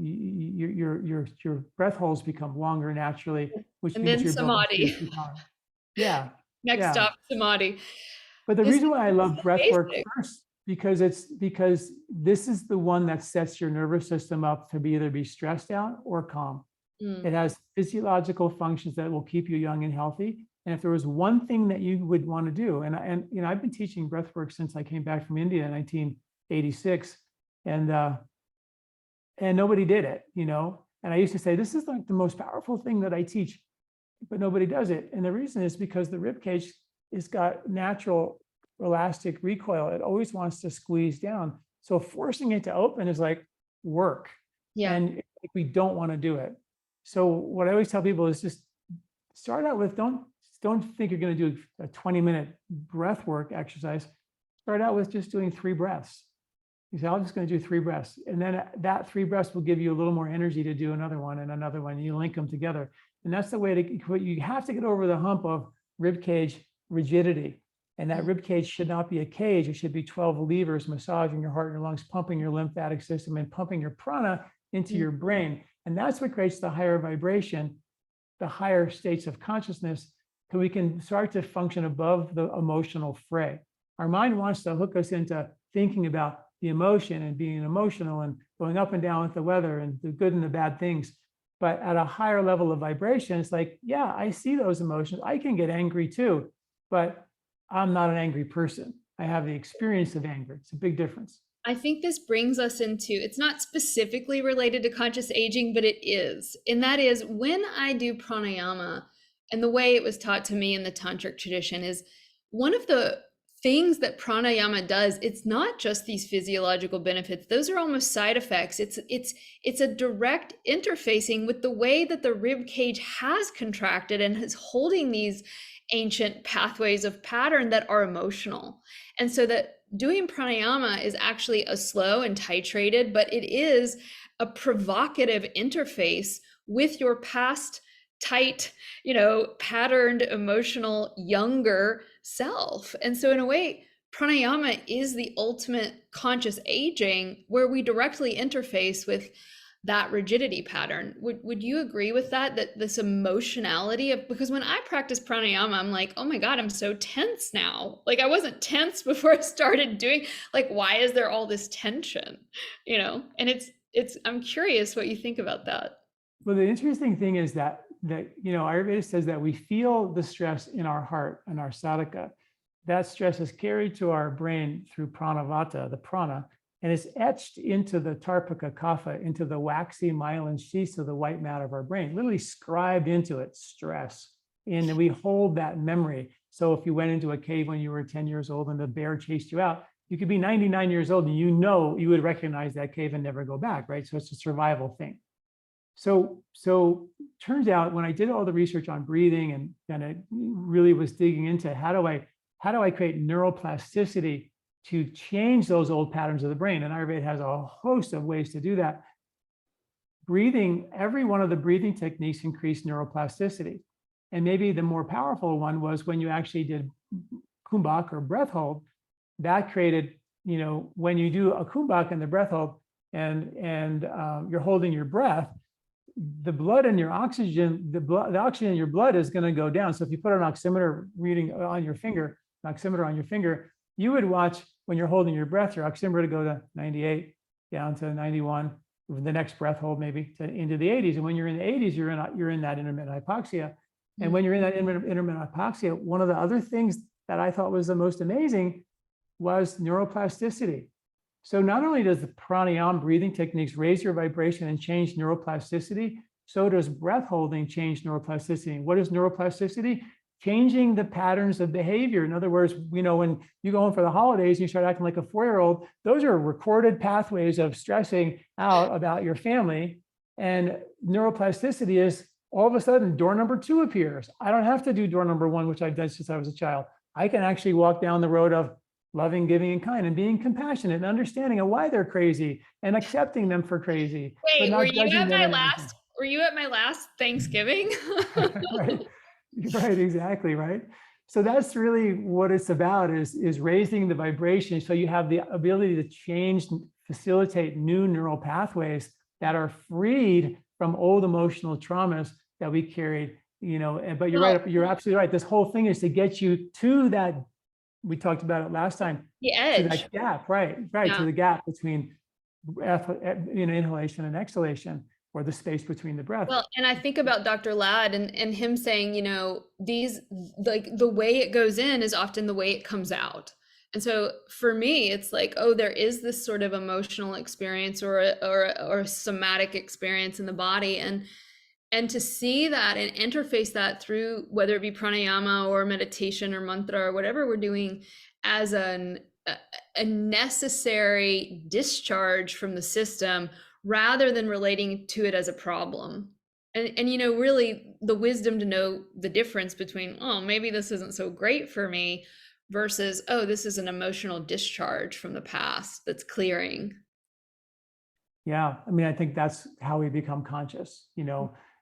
breath holds become longer naturally, which and means then you're samadhi. Yeah. Next stop, samadhi. But the reason why I love breath work first, because this is the one that sets your nervous system up to either be stressed out or calm. It has physiological functions that will keep you young and healthy. And if there was one thing that you would want to do, and I've been teaching breath work since I came back from India in 1986, and nobody did it, And I used to say, this is like the most powerful thing that I teach, but nobody does it. And the reason is because the rib cage has got natural elastic recoil. It always wants to squeeze down. So forcing it to open is like work. Yeah. And we don't want to do it. So what I always tell people is just start out with, don't think you're going to do a 20-minute breath work exercise. Start out with just doing 3 breaths. You say, I'm just going to do 3 breaths. And then that 3 breaths will give you a little more energy to do another one and another one. And you link them together. And that's the way you have to get over the hump of rib cage rigidity. And that rib cage should not be a cage. It should be 12 levers massaging your heart and your lungs, pumping your lymphatic system, and pumping your prana into your brain. And that's what creates the higher vibration, the higher states of consciousness, so we can start to function above the emotional fray. Our mind wants to hook us into thinking about the emotion and being emotional and going up and down with the weather and the good and the bad things. But at a higher level of vibration, it's like, yeah, I see those emotions. I can get angry too, but I'm not an angry person. I have the experience of anger. It's a big difference. I think this brings us into, it's not specifically related to conscious aging, but it is. And that is, when I do pranayama, and the way it was taught to me in the tantric tradition is, one of the things that pranayama does, it's not just these physiological benefits. Those are almost side effects. It's a direct interfacing with the way that the rib cage has contracted and is holding these ancient pathways of pattern that are emotional. And so that doing pranayama is actually a slow and titrated, but it is a provocative interface with your past tight, patterned, emotional, younger self. And so in a way, pranayama is the ultimate conscious aging, where we directly interface with that rigidity pattern. Would you agree with that this emotionality of, because when I practice pranayama, I'm like, oh my God, I'm so tense now. Like I wasn't tense before I started doing, like, why is there all this tension? And I'm curious what you think about that. Well, the interesting thing is that Ayurveda says that we feel the stress in our heart and our sadhaka. that stress is carried to our brain through pranavata, the prana, and it's etched into the tarpaka kapha, into the waxy myelin sheaths of the white matter of our brain, literally scribed into it, stress. And we hold that memory. So if you went into a cave when you were 10 years old and the bear chased you out, you could be 99 years old and you would recognize that cave and never go back, right? So it's a survival thing. So turns out when I did all the research on breathing and kind of really was digging into how do I create neuroplasticity to change those old patterns of the brain, and Ayurveda has a host of ways to do that. Breathing, every one of the breathing techniques increased neuroplasticity. And maybe the more powerful one was when you actually did kumbhak or breath hold, that created, when you do a kumbhak and the breath hold and you're holding your breath, the blood and your oxygen, the oxygen in your blood is going to go down. So if you put an oximeter reading on your finger, you would watch when you're holding your breath, your oximeter to go to 98, down to 91, the next breath hold maybe into the 80s. And when you're in the 80s, you're in that intermittent hypoxia. And when you're in that intermittent hypoxia, one of the other things that I thought was the most amazing was neuroplasticity. So not only does the pranayama breathing techniques raise your vibration and change neuroplasticity, so does breath holding change neuroplasticity. What is neuroplasticity? Changing the patterns of behavior. In other words, when you go home for the holidays and you start acting like a 4-year-old, those are recorded pathways of stressing out about your family. And neuroplasticity is all of a sudden door number 2 appears. I don't have to do door number 1, which I've done since I was a child. I can actually walk down the road of loving, giving, and kind, and being compassionate and understanding of why they're crazy and accepting them for crazy. Wait, were you at my last Thanksgiving? Right, exactly, right. So that's really what it's about, is raising the vibration so you have the ability to facilitate new neural pathways that are freed from old emotional traumas that we carried, but you're right, you're absolutely right. This whole thing is to get you to that, we talked about it last time, the edge, to that gap, right, yeah. To the gap between inhalation and exhalation, or the space between the breath. Well, and I think about Dr. Ladd and him saying, these, like, the way it goes in is often the way it comes out. And so for me, it's like, oh, there is this sort of emotional experience or a somatic experience in the body. And to see that and interface that through, whether it be pranayama or meditation or mantra or whatever we're doing, as a necessary discharge from the system, rather than relating to it as a problem. And really the wisdom to know the difference between, oh, maybe this isn't so great for me, versus, oh, this is an emotional discharge from the past that's clearing. Yeah, I think that's how we become conscious,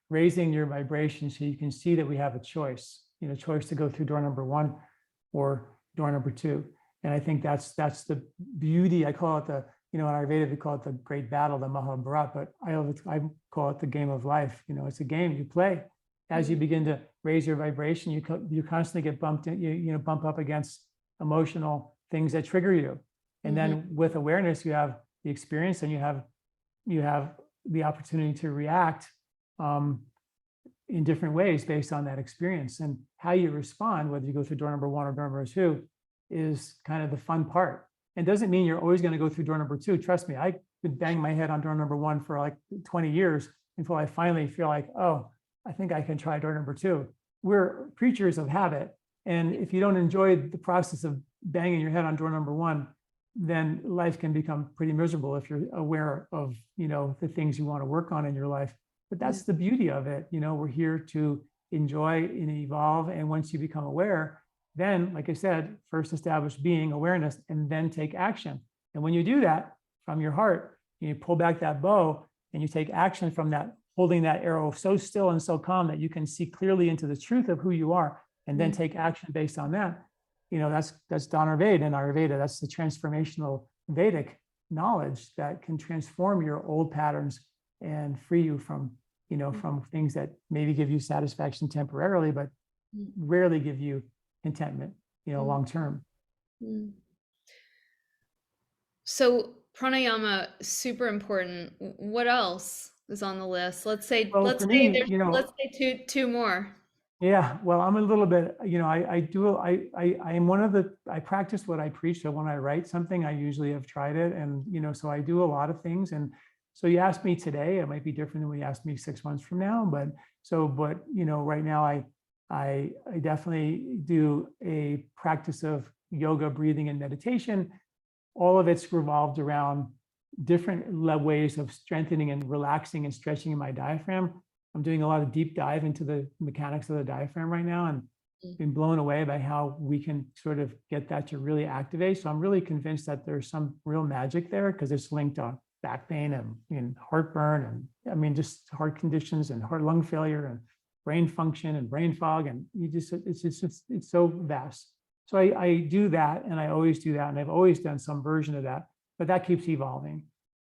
raising your vibration so you can see that we have a choice, choice to go through door number 1 or door number 2. And I think that's the beauty. I call it in Ayurveda, we call it the great battle, the Mahabharata, but I call it the game of life. It's a game you play. As you begin to raise your vibration, you constantly get bumped in, bump up against emotional things that trigger you. And then with awareness, you have the experience, and you have the opportunity to react in different ways based on that experience. And how you respond, whether you go through door number 1 or door number 2, is kind of the fun part. It doesn't mean you're always going to go through door number 2. Trust me, I've been banging my head on door number 1 for like 20 years until I finally feel like, oh, I think I can try door number 2. We're creatures of habit. And if you don't enjoy the process of banging your head on door number 1, then life can become pretty miserable if you're aware of, the things you want to work on in your life. But that's the beauty of it. We're here to enjoy and evolve. And once you become aware, then, like I said, first establish being, awareness, and then take action. And when you do that from your heart, you pull back that bow and you take action from that, holding that arrow so still and so calm that you can see clearly into the truth of who you are, and then take action based on that. That's Dhanurveda in Ayurveda. That's the transformational Vedic knowledge that can transform your old patterns and free you from, from things that maybe give you satisfaction temporarily, but rarely give you contentment, long term. So pranayama, super important. What else is on the list? Let's say, Well, let's for say me, let's say two more. Yeah, well, I'm a little bit, I am one of I practice what I preach. So when I write something, I usually have tried it. And, so I do a lot of things. And so you asked me today, it might be different than when you asked me 6 months from now. But right now I definitely do a practice of yoga, breathing, and meditation. All of it's revolved around different ways of strengthening and relaxing and stretching in my diaphragm. I'm doing a lot of deep dive into the mechanics of the diaphragm right now, and been blown away by how we can sort of get that to really activate. So I'm really convinced that there's some real magic there, because it's linked to back pain and heartburn, and just heart conditions and heart lung failure and brain function and brain fog. And it's so vast. So I do that, and I always do that. And I've always done some version of that, but that keeps evolving.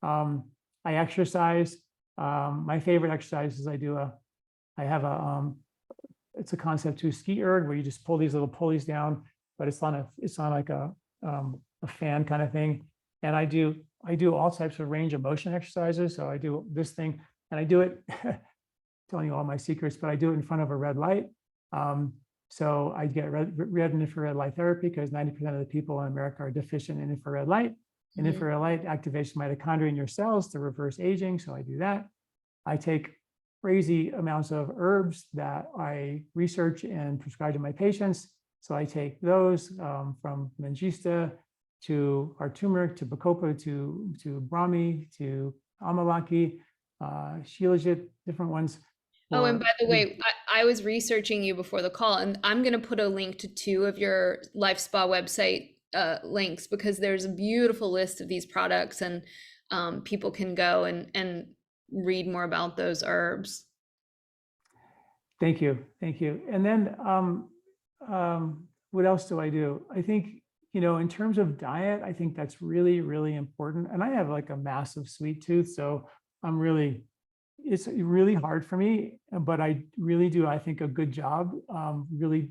I exercise. My favorite exercise is it's a concept to ski erg, where you just pull these little pulleys down, but it's on like a fan kind of thing. And I do all types of range of motion exercises. So I do this thing, and I do it, telling you all my secrets, but I do it in front of a red light. So I get red and infrared light therapy, because 90% of the people in America are deficient in infrared light. And infrared light activates mitochondria in your cells to reverse aging. So I do that. I take crazy amounts of herbs that I research and prescribe to my patients. So I take those from Mangista to our turmeric, to bacopa, to brahmi, to amalaki, shilajit, different ones. Oh, and by the way, I was researching you before the call, and I'm going to put a link to 2 of your LifeSpa website links, because there's a beautiful list of these products, and people can go and read more about those herbs. Thank you. And then what else do I do? I think, in terms of diet, I think that's really, really important. And I have like a massive sweet tooth, so it's really hard for me, but I really do, I think, a good job really,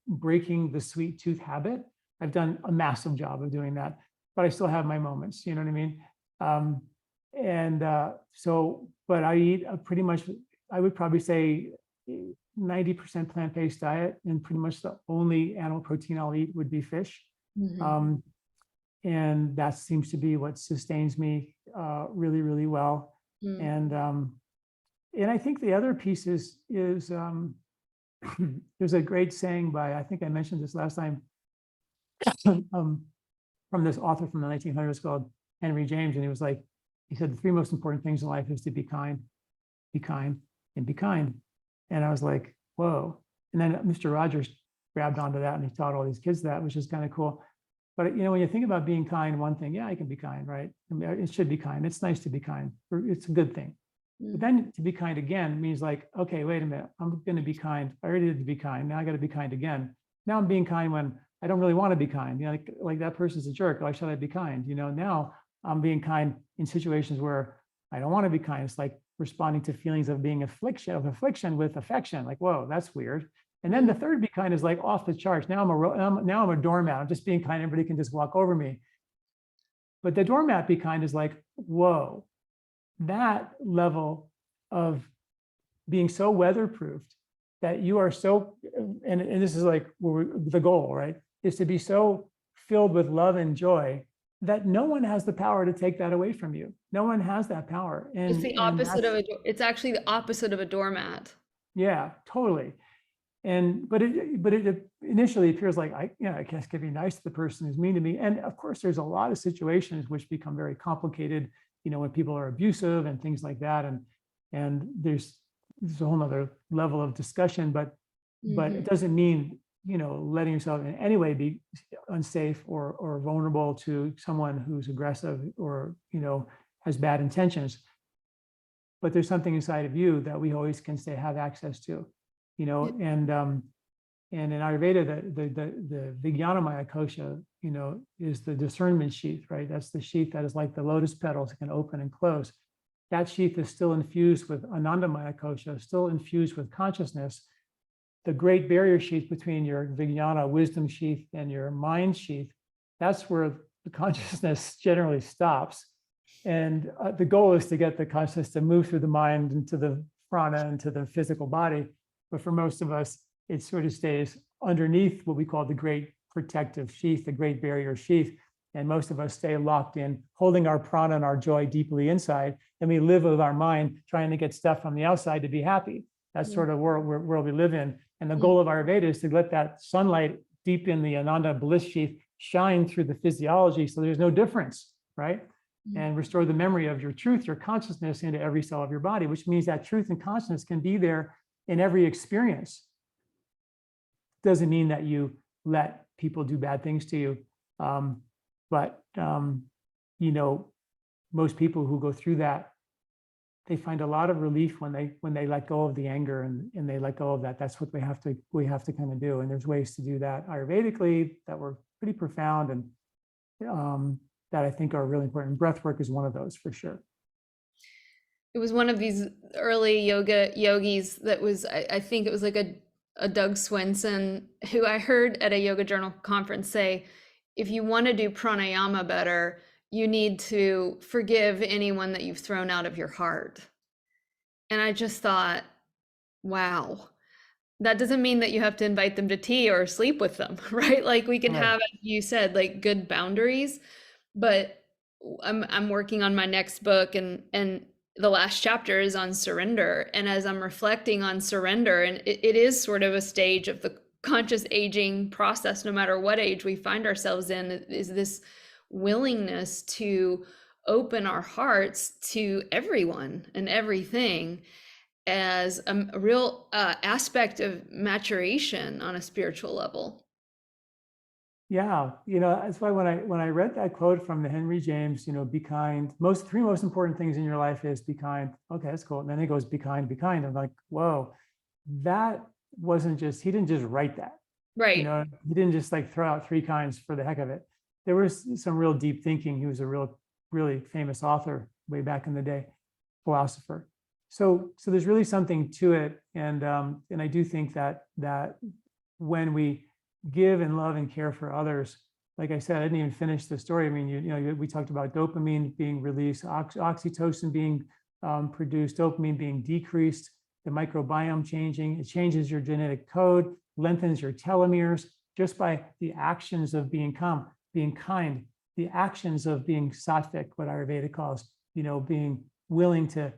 breaking the sweet tooth habit. I've done a massive job of doing that, but I still have my moments, you know what I mean? But I eat pretty much, I would probably say 90% plant-based diet, and pretty much the only animal protein I'll eat would be fish. And that seems to be what sustains me really, really well. And I think the other piece is there's a great saying by, I think I mentioned this last time, from this author from the 1900s called Henry James. And he said, the 3 most important things in life is to be kind, and be kind. And I was like, whoa. And then Mr. Rogers grabbed onto that, and he taught all these kids that, which is kind of cool. But, when you think about being kind, one thing, yeah, I can be kind, right? I mean, it should be kind. It's nice to be kind. It's a good thing. But then to be kind again means like, okay, wait a minute, I'm going to be kind. I already did to be kind. Now I got to be kind again. Now I'm being kind when I don't really want to be kind. Like that person's a jerk. Why should I be kind? Now I'm being kind in situations where I don't want to be kind. It's like responding to feelings of affliction with affection. Like, whoa, that's weird. And then the third be kind is like off the charts. Now I'm a doormat. I'm just being kind. Everybody can just walk over me. But the doormat be kind is like, whoa, that level of being so weatherproofed that you are so, and this is like the goal, right? Is to be so filled with love and joy that no one has the power to take that away from you. No one has that power. And it's the opposite of it's actually the opposite of a doormat. Yeah, totally. But it initially appears like I can't be nice to the person who's mean to me. And of course, there's a lot of situations which become very complicated, when people are abusive and things like that. And there's a whole nother level of discussion, but it doesn't mean, letting yourself in any way be unsafe or vulnerable to someone who's aggressive or, has bad intentions. But there's something inside of you that we always can have access to, and in Ayurveda, the Vijnanamaya kosha, is the discernment sheath, right? That's the sheath that is like the lotus petals, it can open and close. That sheath is still infused with Anandamaya kosha, still infused with consciousness. The great barrier sheath between your Vijnana wisdom sheath and your mind sheath, that's where the consciousness generally stops. And the goal is to get the consciousness to move through the mind into the prana, into the physical body. But for most of us, it sort of stays underneath what we call the great protective sheath, the great barrier sheath. And most of us stay locked in, holding our prana and our joy deeply inside. And we live with our mind trying to get stuff from the outside to be happy. That's sort of world we live in. And the goal of Ayurveda is to let that sunlight deep in the Ananda Bliss sheath shine through the physiology so there's no difference, right? And restore the memory of your truth, your consciousness into every cell of your body, which means that truth and consciousness can be there in every experience. Doesn't mean that you let people do bad things to you. But you know, most people who go through that, they find a lot of relief when they let go of the anger and they let go of that. That's what we have to kind of do. And there's ways to do that Ayurvedically that were pretty profound and that I think are really important. Breath work is one of those for sure. It was one of these early yoga yogis that was, I think it was like a Doug Swenson, who I heard at a Yoga Journal conference say, if you want to do pranayama better, you need to forgive anyone that you've thrown out of your heart. And I just thought, wow, that doesn't mean that you have to invite them to tea or sleep with them, right? Like we can have, as you said, like good boundaries, but I'm working on my next book and the last chapter is on surrender. And as I'm reflecting on surrender, and it is sort of a stage of the conscious aging process, no matter what age we find ourselves in, is this willingness to open our hearts to everyone and everything as a real aspect of maturation on a spiritual level. Yeah, that's why when I read that quote from the Henry James, be kind. Three most important things in your life is be kind. Okay, that's cool. And then he goes, be kind, be kind. I'm like, whoa, that wasn't just, he didn't just write that. Right. He didn't just like throw out three kinds for the heck of it. There was some real deep thinking. He was a really famous author way back in the day, philosopher. So there's really something to it. And I do think that when we give and love and care for others, like I said, I didn't even finish the story. I mean, we talked about dopamine being released, oxytocin being produced, dopamine being decreased, the microbiome changing. It changes your genetic code, lengthens your telomeres just by the actions of being calm, being kind, the actions of being sattvic, what Ayurveda calls, being willing to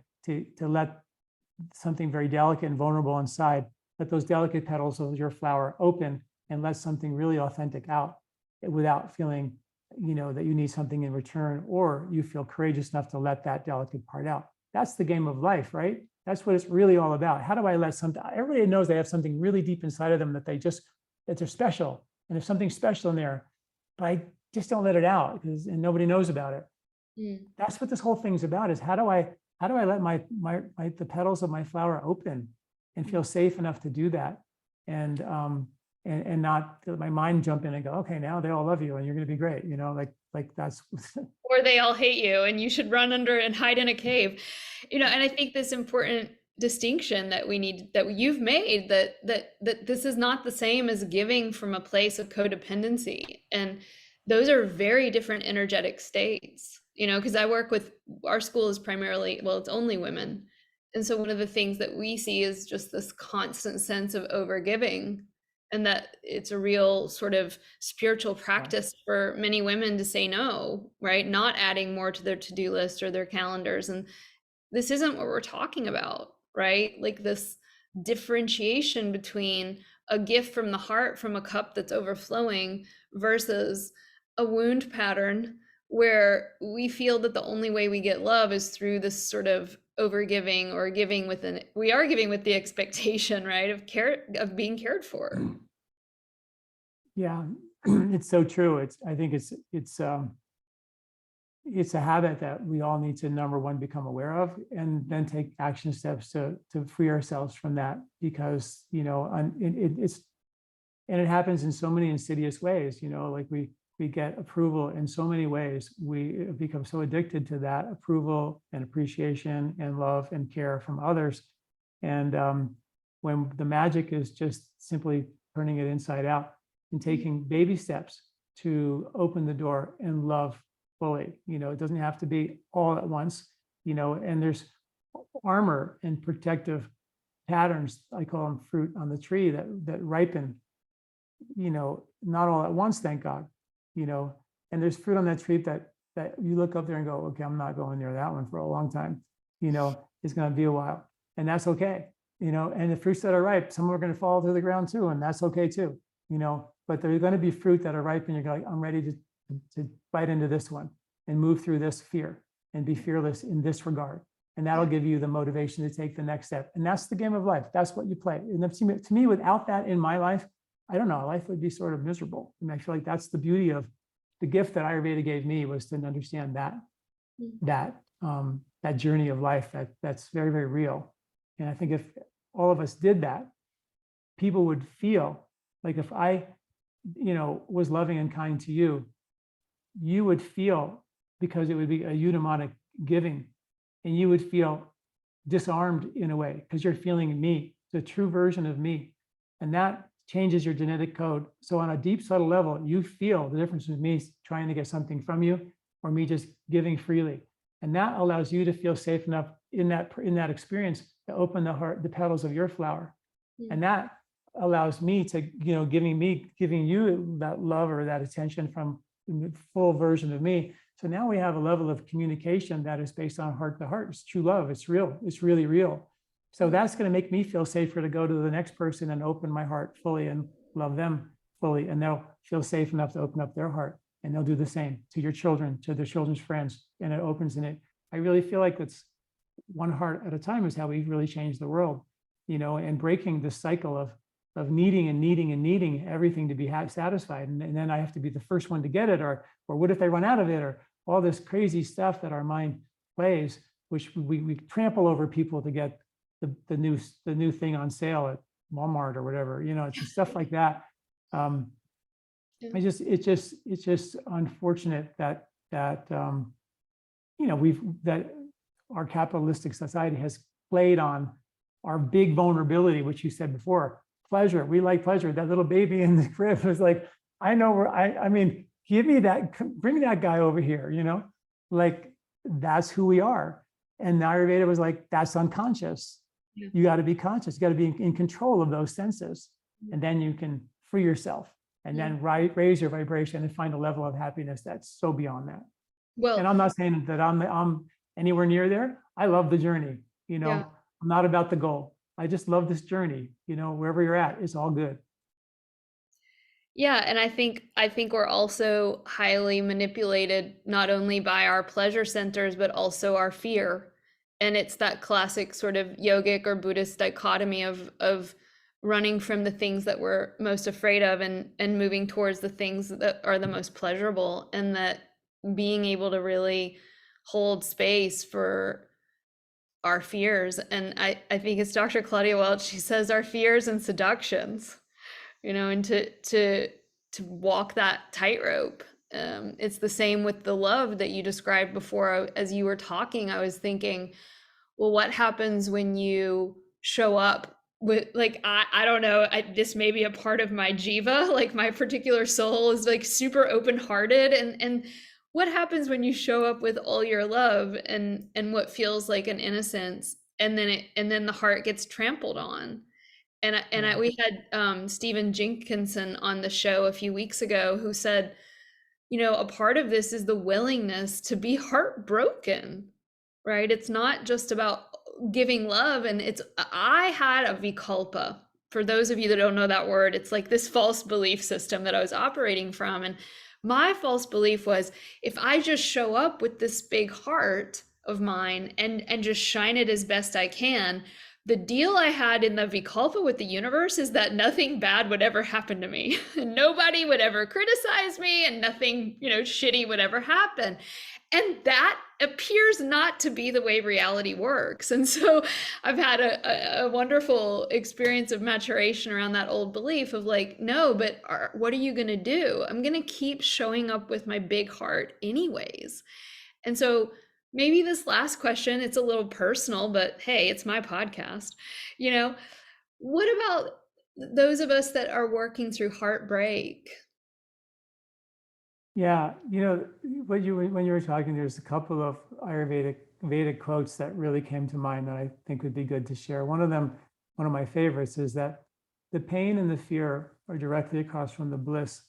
let something very delicate and vulnerable inside, let those delicate petals of your flower open and let something really authentic out without feeling, that you need something in return, or you feel courageous enough to let that delicate part out. That's the game of life, right? That's what it's really all about. How do I let something, everybody knows they have something really deep inside of them that they're special. And there's something special in there, but I just don't let it out and nobody knows about it. That's what this whole thing's about, is how do I let the petals of my flower open and feel safe enough to do that, and not let my mind jump in and go, okay, now they all love you and you're going to be great, like that's or they all hate you and you should run under and hide in a cave, and I think this important distinction that you've made, that this is not the same as giving from a place of codependency, and those are very different energetic states. Because I work with, our school is primarily, well, it's only women. And so one of the things that we see is just this constant sense of overgiving, and that it's a real sort of spiritual practice for many women to say no, right? Not adding more to their to-do list or their calendars. And this isn't what we're talking about, right? Like this differentiation between a gift from the heart, from a cup that's overflowing, versus a wound pattern where we feel that the only way we get love is through this sort of overgiving, or giving with the expectation, right, of being cared for. Yeah, it's so true. I think it's a habit that we all need to, number one, become aware of, and then take action steps to free ourselves from that, because it happens in so many insidious ways. Like we get approval in so many ways. We become so addicted to that approval and appreciation and love and care from others. And when the magic is just simply turning it inside out and taking baby steps to open the door and love fully. It doesn't have to be all at once, and there's armor and protective patterns, I call them fruit on the tree that ripen, not all at once, thank God, and there's fruit on that tree that you look up there and go, okay, I'm not going near that one for a long time. It's going to be a while, and that's okay. And the fruits that are ripe, some are going to fall to the ground too, and that's okay too. But there's going to be fruit that are ripe, and you're like, I'm ready to bite into this one and move through this fear and be fearless in this regard. And that'll give you the motivation to take the next step. And that's the game of life. That's what you play. And to me, without that in my life, I don't know, life would be sort of miserable. And I feel like that's the beauty of the gift that Ayurveda gave me, was to understand that journey of life that's very, very real. And I think if all of us did that, people would feel like, if I, was loving and kind to you, you would feel, because it would be a eudaimonic giving, and you would feel disarmed in a way, because you're feeling me, the true version of me. And that changes your genetic code. So on a deep, subtle level, you feel the difference with me trying to get something from you, or me just giving freely. And that allows you to feel safe enough in that experience to open the petals of your flower. And that allows me to, giving you that love or that attention from the full version of me. So now we have a level of communication that is based on heart to heart. It's true love. It's real. It's really real. So that's going to make me feel safer to go to the next person and open my heart fully and love them fully. And they'll feel safe enough to open up their heart. And they'll do the same to your children, to their children's friends. And it opens in it. I really feel like it's one heart at a time is how we really change the world, and breaking the cycle of needing and needing and needing everything to be satisfied. And then I have to be the first one to get it, or what if they run out of it, or all this crazy stuff that our mind plays, which we trample over people to get the new thing on sale at Walmart or whatever, it's just stuff like that. It's just unfortunate that our capitalistic society has played on our big vulnerability, which you said before, pleasure. We like pleasure. That little baby in the crib was like, I know I mean, give me that, bring that guy over here, like that's who we are. And Ayurveda was like, that's unconscious. Yeah. You got to be conscious. You got to be in control of those senses. And then you can free yourself and then raise your vibration and find a level of happiness that's so beyond that. Well, and I'm not saying that I'm anywhere near there. I love the journey, I'm not about the goal. I just love this journey, wherever you're at, it's all good. Yeah. And I think we're also highly manipulated, not only by our pleasure centers, but also our fear. And it's that classic sort of yogic or Buddhist dichotomy of running from the things that we're most afraid of and moving towards the things that are the most pleasurable, and that being able to really hold space for our fears. And I think it's Dr. Claudia Welch, she says our fears and seductions, and to walk that tightrope. It's the same with the love that you described before. As you were talking, I was thinking, well, what happens when you show up with, like, I don't know, this may be a part of my jiva, like my particular soul is like super open-hearted, and what happens when you show up with all your love and what feels like an innocence, and then the heart gets trampled on. We had Stephen Jenkinson on the show a few weeks ago, who said, a part of this is the willingness to be heartbroken, right? It's not just about giving love. And I had a vikalpa. For those of you that don't know that word, it's like this false belief system that I was operating from. And my false belief was, if I just show up with this big heart of mine and just shine it as best I can, the deal I had in the vikalpa with the universe is that nothing bad would ever happen to me. Nobody would ever criticize me, and nothing, shitty would ever happen. And that appears not to be the way reality works. And so I've had a wonderful experience of maturation around that old belief of like, no, but what are you going to do? I'm going to keep showing up with my big heart anyways. And so maybe this last question, it's a little personal, but hey, it's my podcast. What about those of us that are working through heartbreak? Yeah, when you were talking, there's a couple of Ayurvedic Vedic quotes that really came to mind that I think would be good to share. One of them one of my favorites is that the pain and the fear are directly across from the bliss.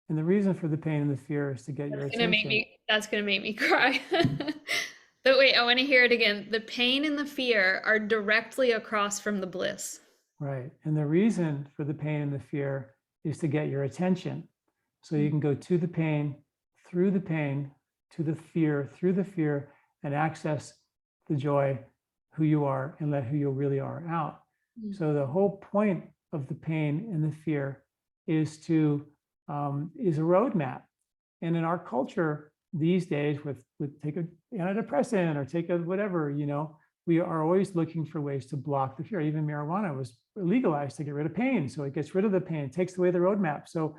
And the reason for the pain and the fear is to get your attention. That's gonna make me cry. But wait, I want to hear it again. The pain and the fear are directly across from the bliss. Right. And the reason for the pain and the fear is to get your attention. So you can go to the pain, through the pain, to the fear, through the fear, and access the joy, who you are, and let who you really are out. So the whole point of the pain and the fear is is a roadmap. And in our culture these days, with take an antidepressant or take a whatever, we are always looking for ways to block the fear. Even marijuana was legalized to get rid of pain. So it gets rid of the pain, it takes away the roadmap. So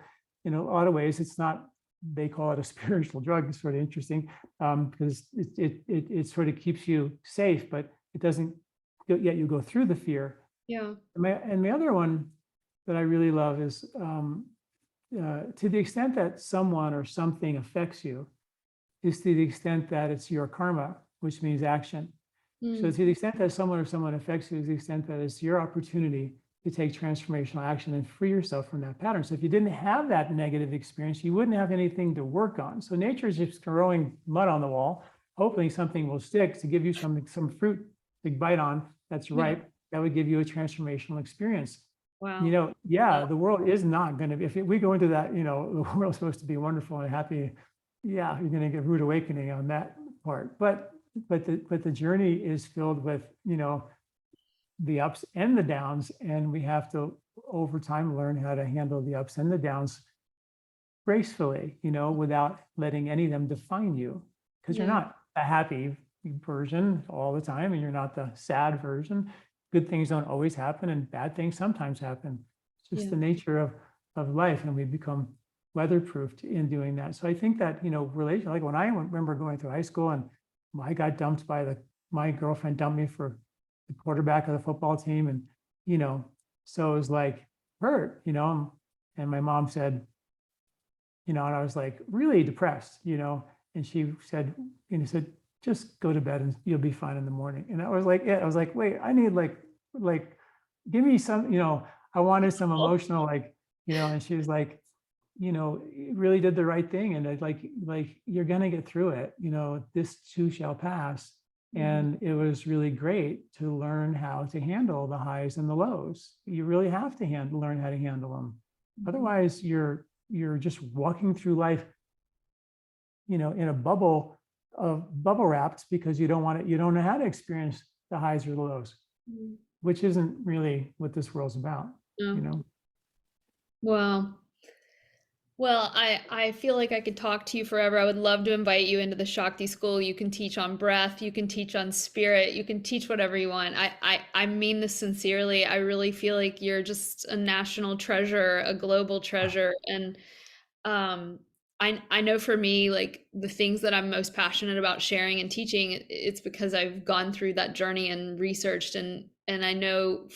in a lot of ways, it's not, they call it a spiritual drug. It's sort of interesting because it sort of keeps you safe, but it doesn't, yet you go through the fear. Yeah. And my other one that I really love is to the extent that someone or something affects you, is to the extent that it's your karma, which means action. So to the extent that someone or someone affects you is the extent that it's your opportunity to take transformational action and free yourself from that pattern. So if you didn't have that negative experience, you wouldn't have anything to work on. So nature is just throwing mud on the wall. Hopefully something will stick to give you some fruit to bite on that's ripe. That would give you a transformational experience. Wow. The world is not going to be, if we go into that, the world's supposed to be wonderful and happy. Yeah, you're going to get rude awakening on that part. But the journey is filled with, the ups and the downs, and we have to over time learn how to handle the ups and the downs gracefully, without letting any of them define you, because you're not a happy version all the time, and you're not the sad version. Good things don't always happen, and bad things sometimes happen. It's just the nature of life, and we become weatherproofed in doing that. So I think that, like when I remember going through high school and I got dumped by my girlfriend dumped me for the quarterback of the football team. And, so it was like hurt, and my mom said, and I was like really depressed, and she said, just go to bed and you'll be fine in the morning. And I was like, wait, I need like, give me some, I wanted some emotional, and she was like, really did the right thing. And like, you're going to get through it, this too shall pass. And it was really great to learn how to handle the highs and the lows. You really have to learn how to handle them. Otherwise you're just walking through life, in a bubble wrapped, because you don't know how to experience the highs or the lows, which isn't really what this world's about, Well, I feel like I could talk to you forever. I would love to invite you into the Shakti school. You can teach on breath, you can teach on spirit, you can teach whatever you want. I mean this sincerely. I really feel like you're just a national treasure, a global treasure. And I know for me, like the things that I'm most passionate about sharing and teaching, it's because I've gone through that journey and researched, and I know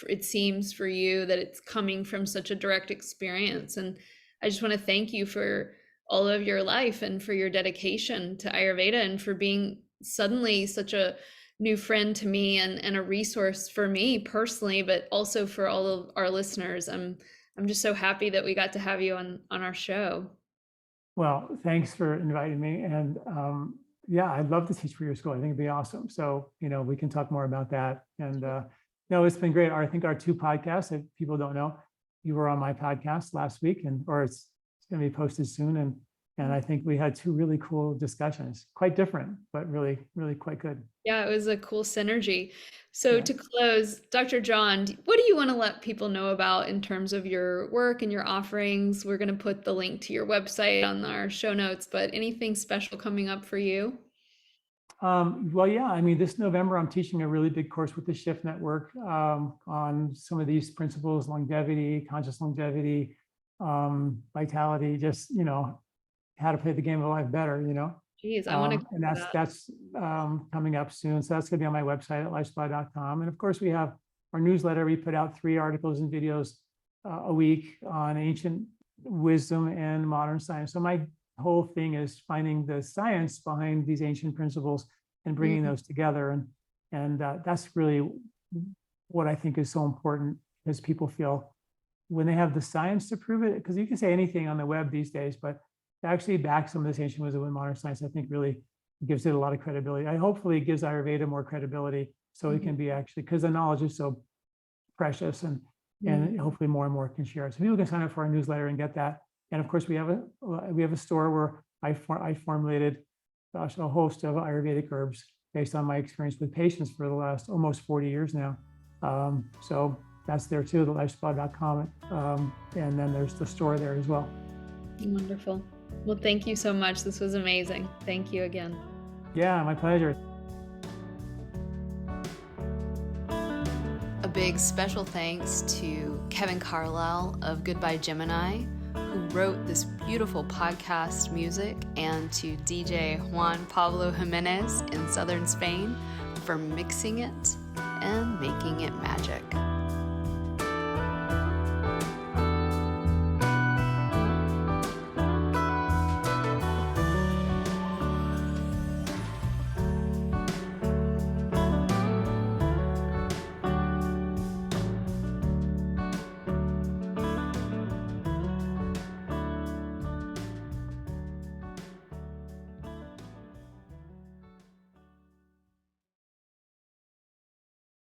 it seems for you that it's coming from such a direct experience. And I just want to thank you for all of your life and for your dedication to Ayurveda, and for being suddenly such a new friend to me and a resource for me personally, but also for all of our listeners. I'm just so happy that we got to have you on our show. Well, thanks for inviting me. And I'd love to teach for your school. I think it'd be awesome. So, we can talk more about that. And it's been great. I think our 2 podcasts, if people don't know, you were on my podcast last week, or it's going to be posted soon. And I think we had 2 really cool discussions, quite different, but really, really quite good. Yeah, it was a cool synergy. So to close, Dr. John, what do you want to let people know about in terms of your work and your offerings? We're going to put the link to your website on our show notes, but anything special coming up for you? This November, I'm teaching a really big course with the Shift Network on some of these principles: longevity, conscious longevity, vitality, just, how to play the game of life better, Geez, I want to. And that's coming up soon. So that's going to be on my website at lifespa.com. And of course, we have our newsletter. We put out 3 articles and videos a week on ancient wisdom and modern science. So my whole thing is finding the science behind these ancient principles and bringing those together. And that's really what I think is so important is people feel when they have the science to prove it, because you can say anything on the web these days, but to actually back some of this ancient wisdom with modern science, I think really gives it a lot of credibility. Hopefully it gives Ayurveda more credibility, so it can be actually, because the knowledge is so precious, and hopefully more and more can share it. So people can sign up for our newsletter and get that. And of course, we have a store where I formulated a host of Ayurvedic herbs based on my experience with patients for the last almost 40 years now. So that's there too, the lifespa.com. And then there's the store there as well. Wonderful. Well, thank you so much. This was amazing. Thank you again. Yeah, my pleasure. A big special thanks to Kevin Carlisle of Goodbye Gemini, who wrote this beautiful podcast music, and to DJ Juan Pablo Jimenez in southern Spain for mixing it and making it magic.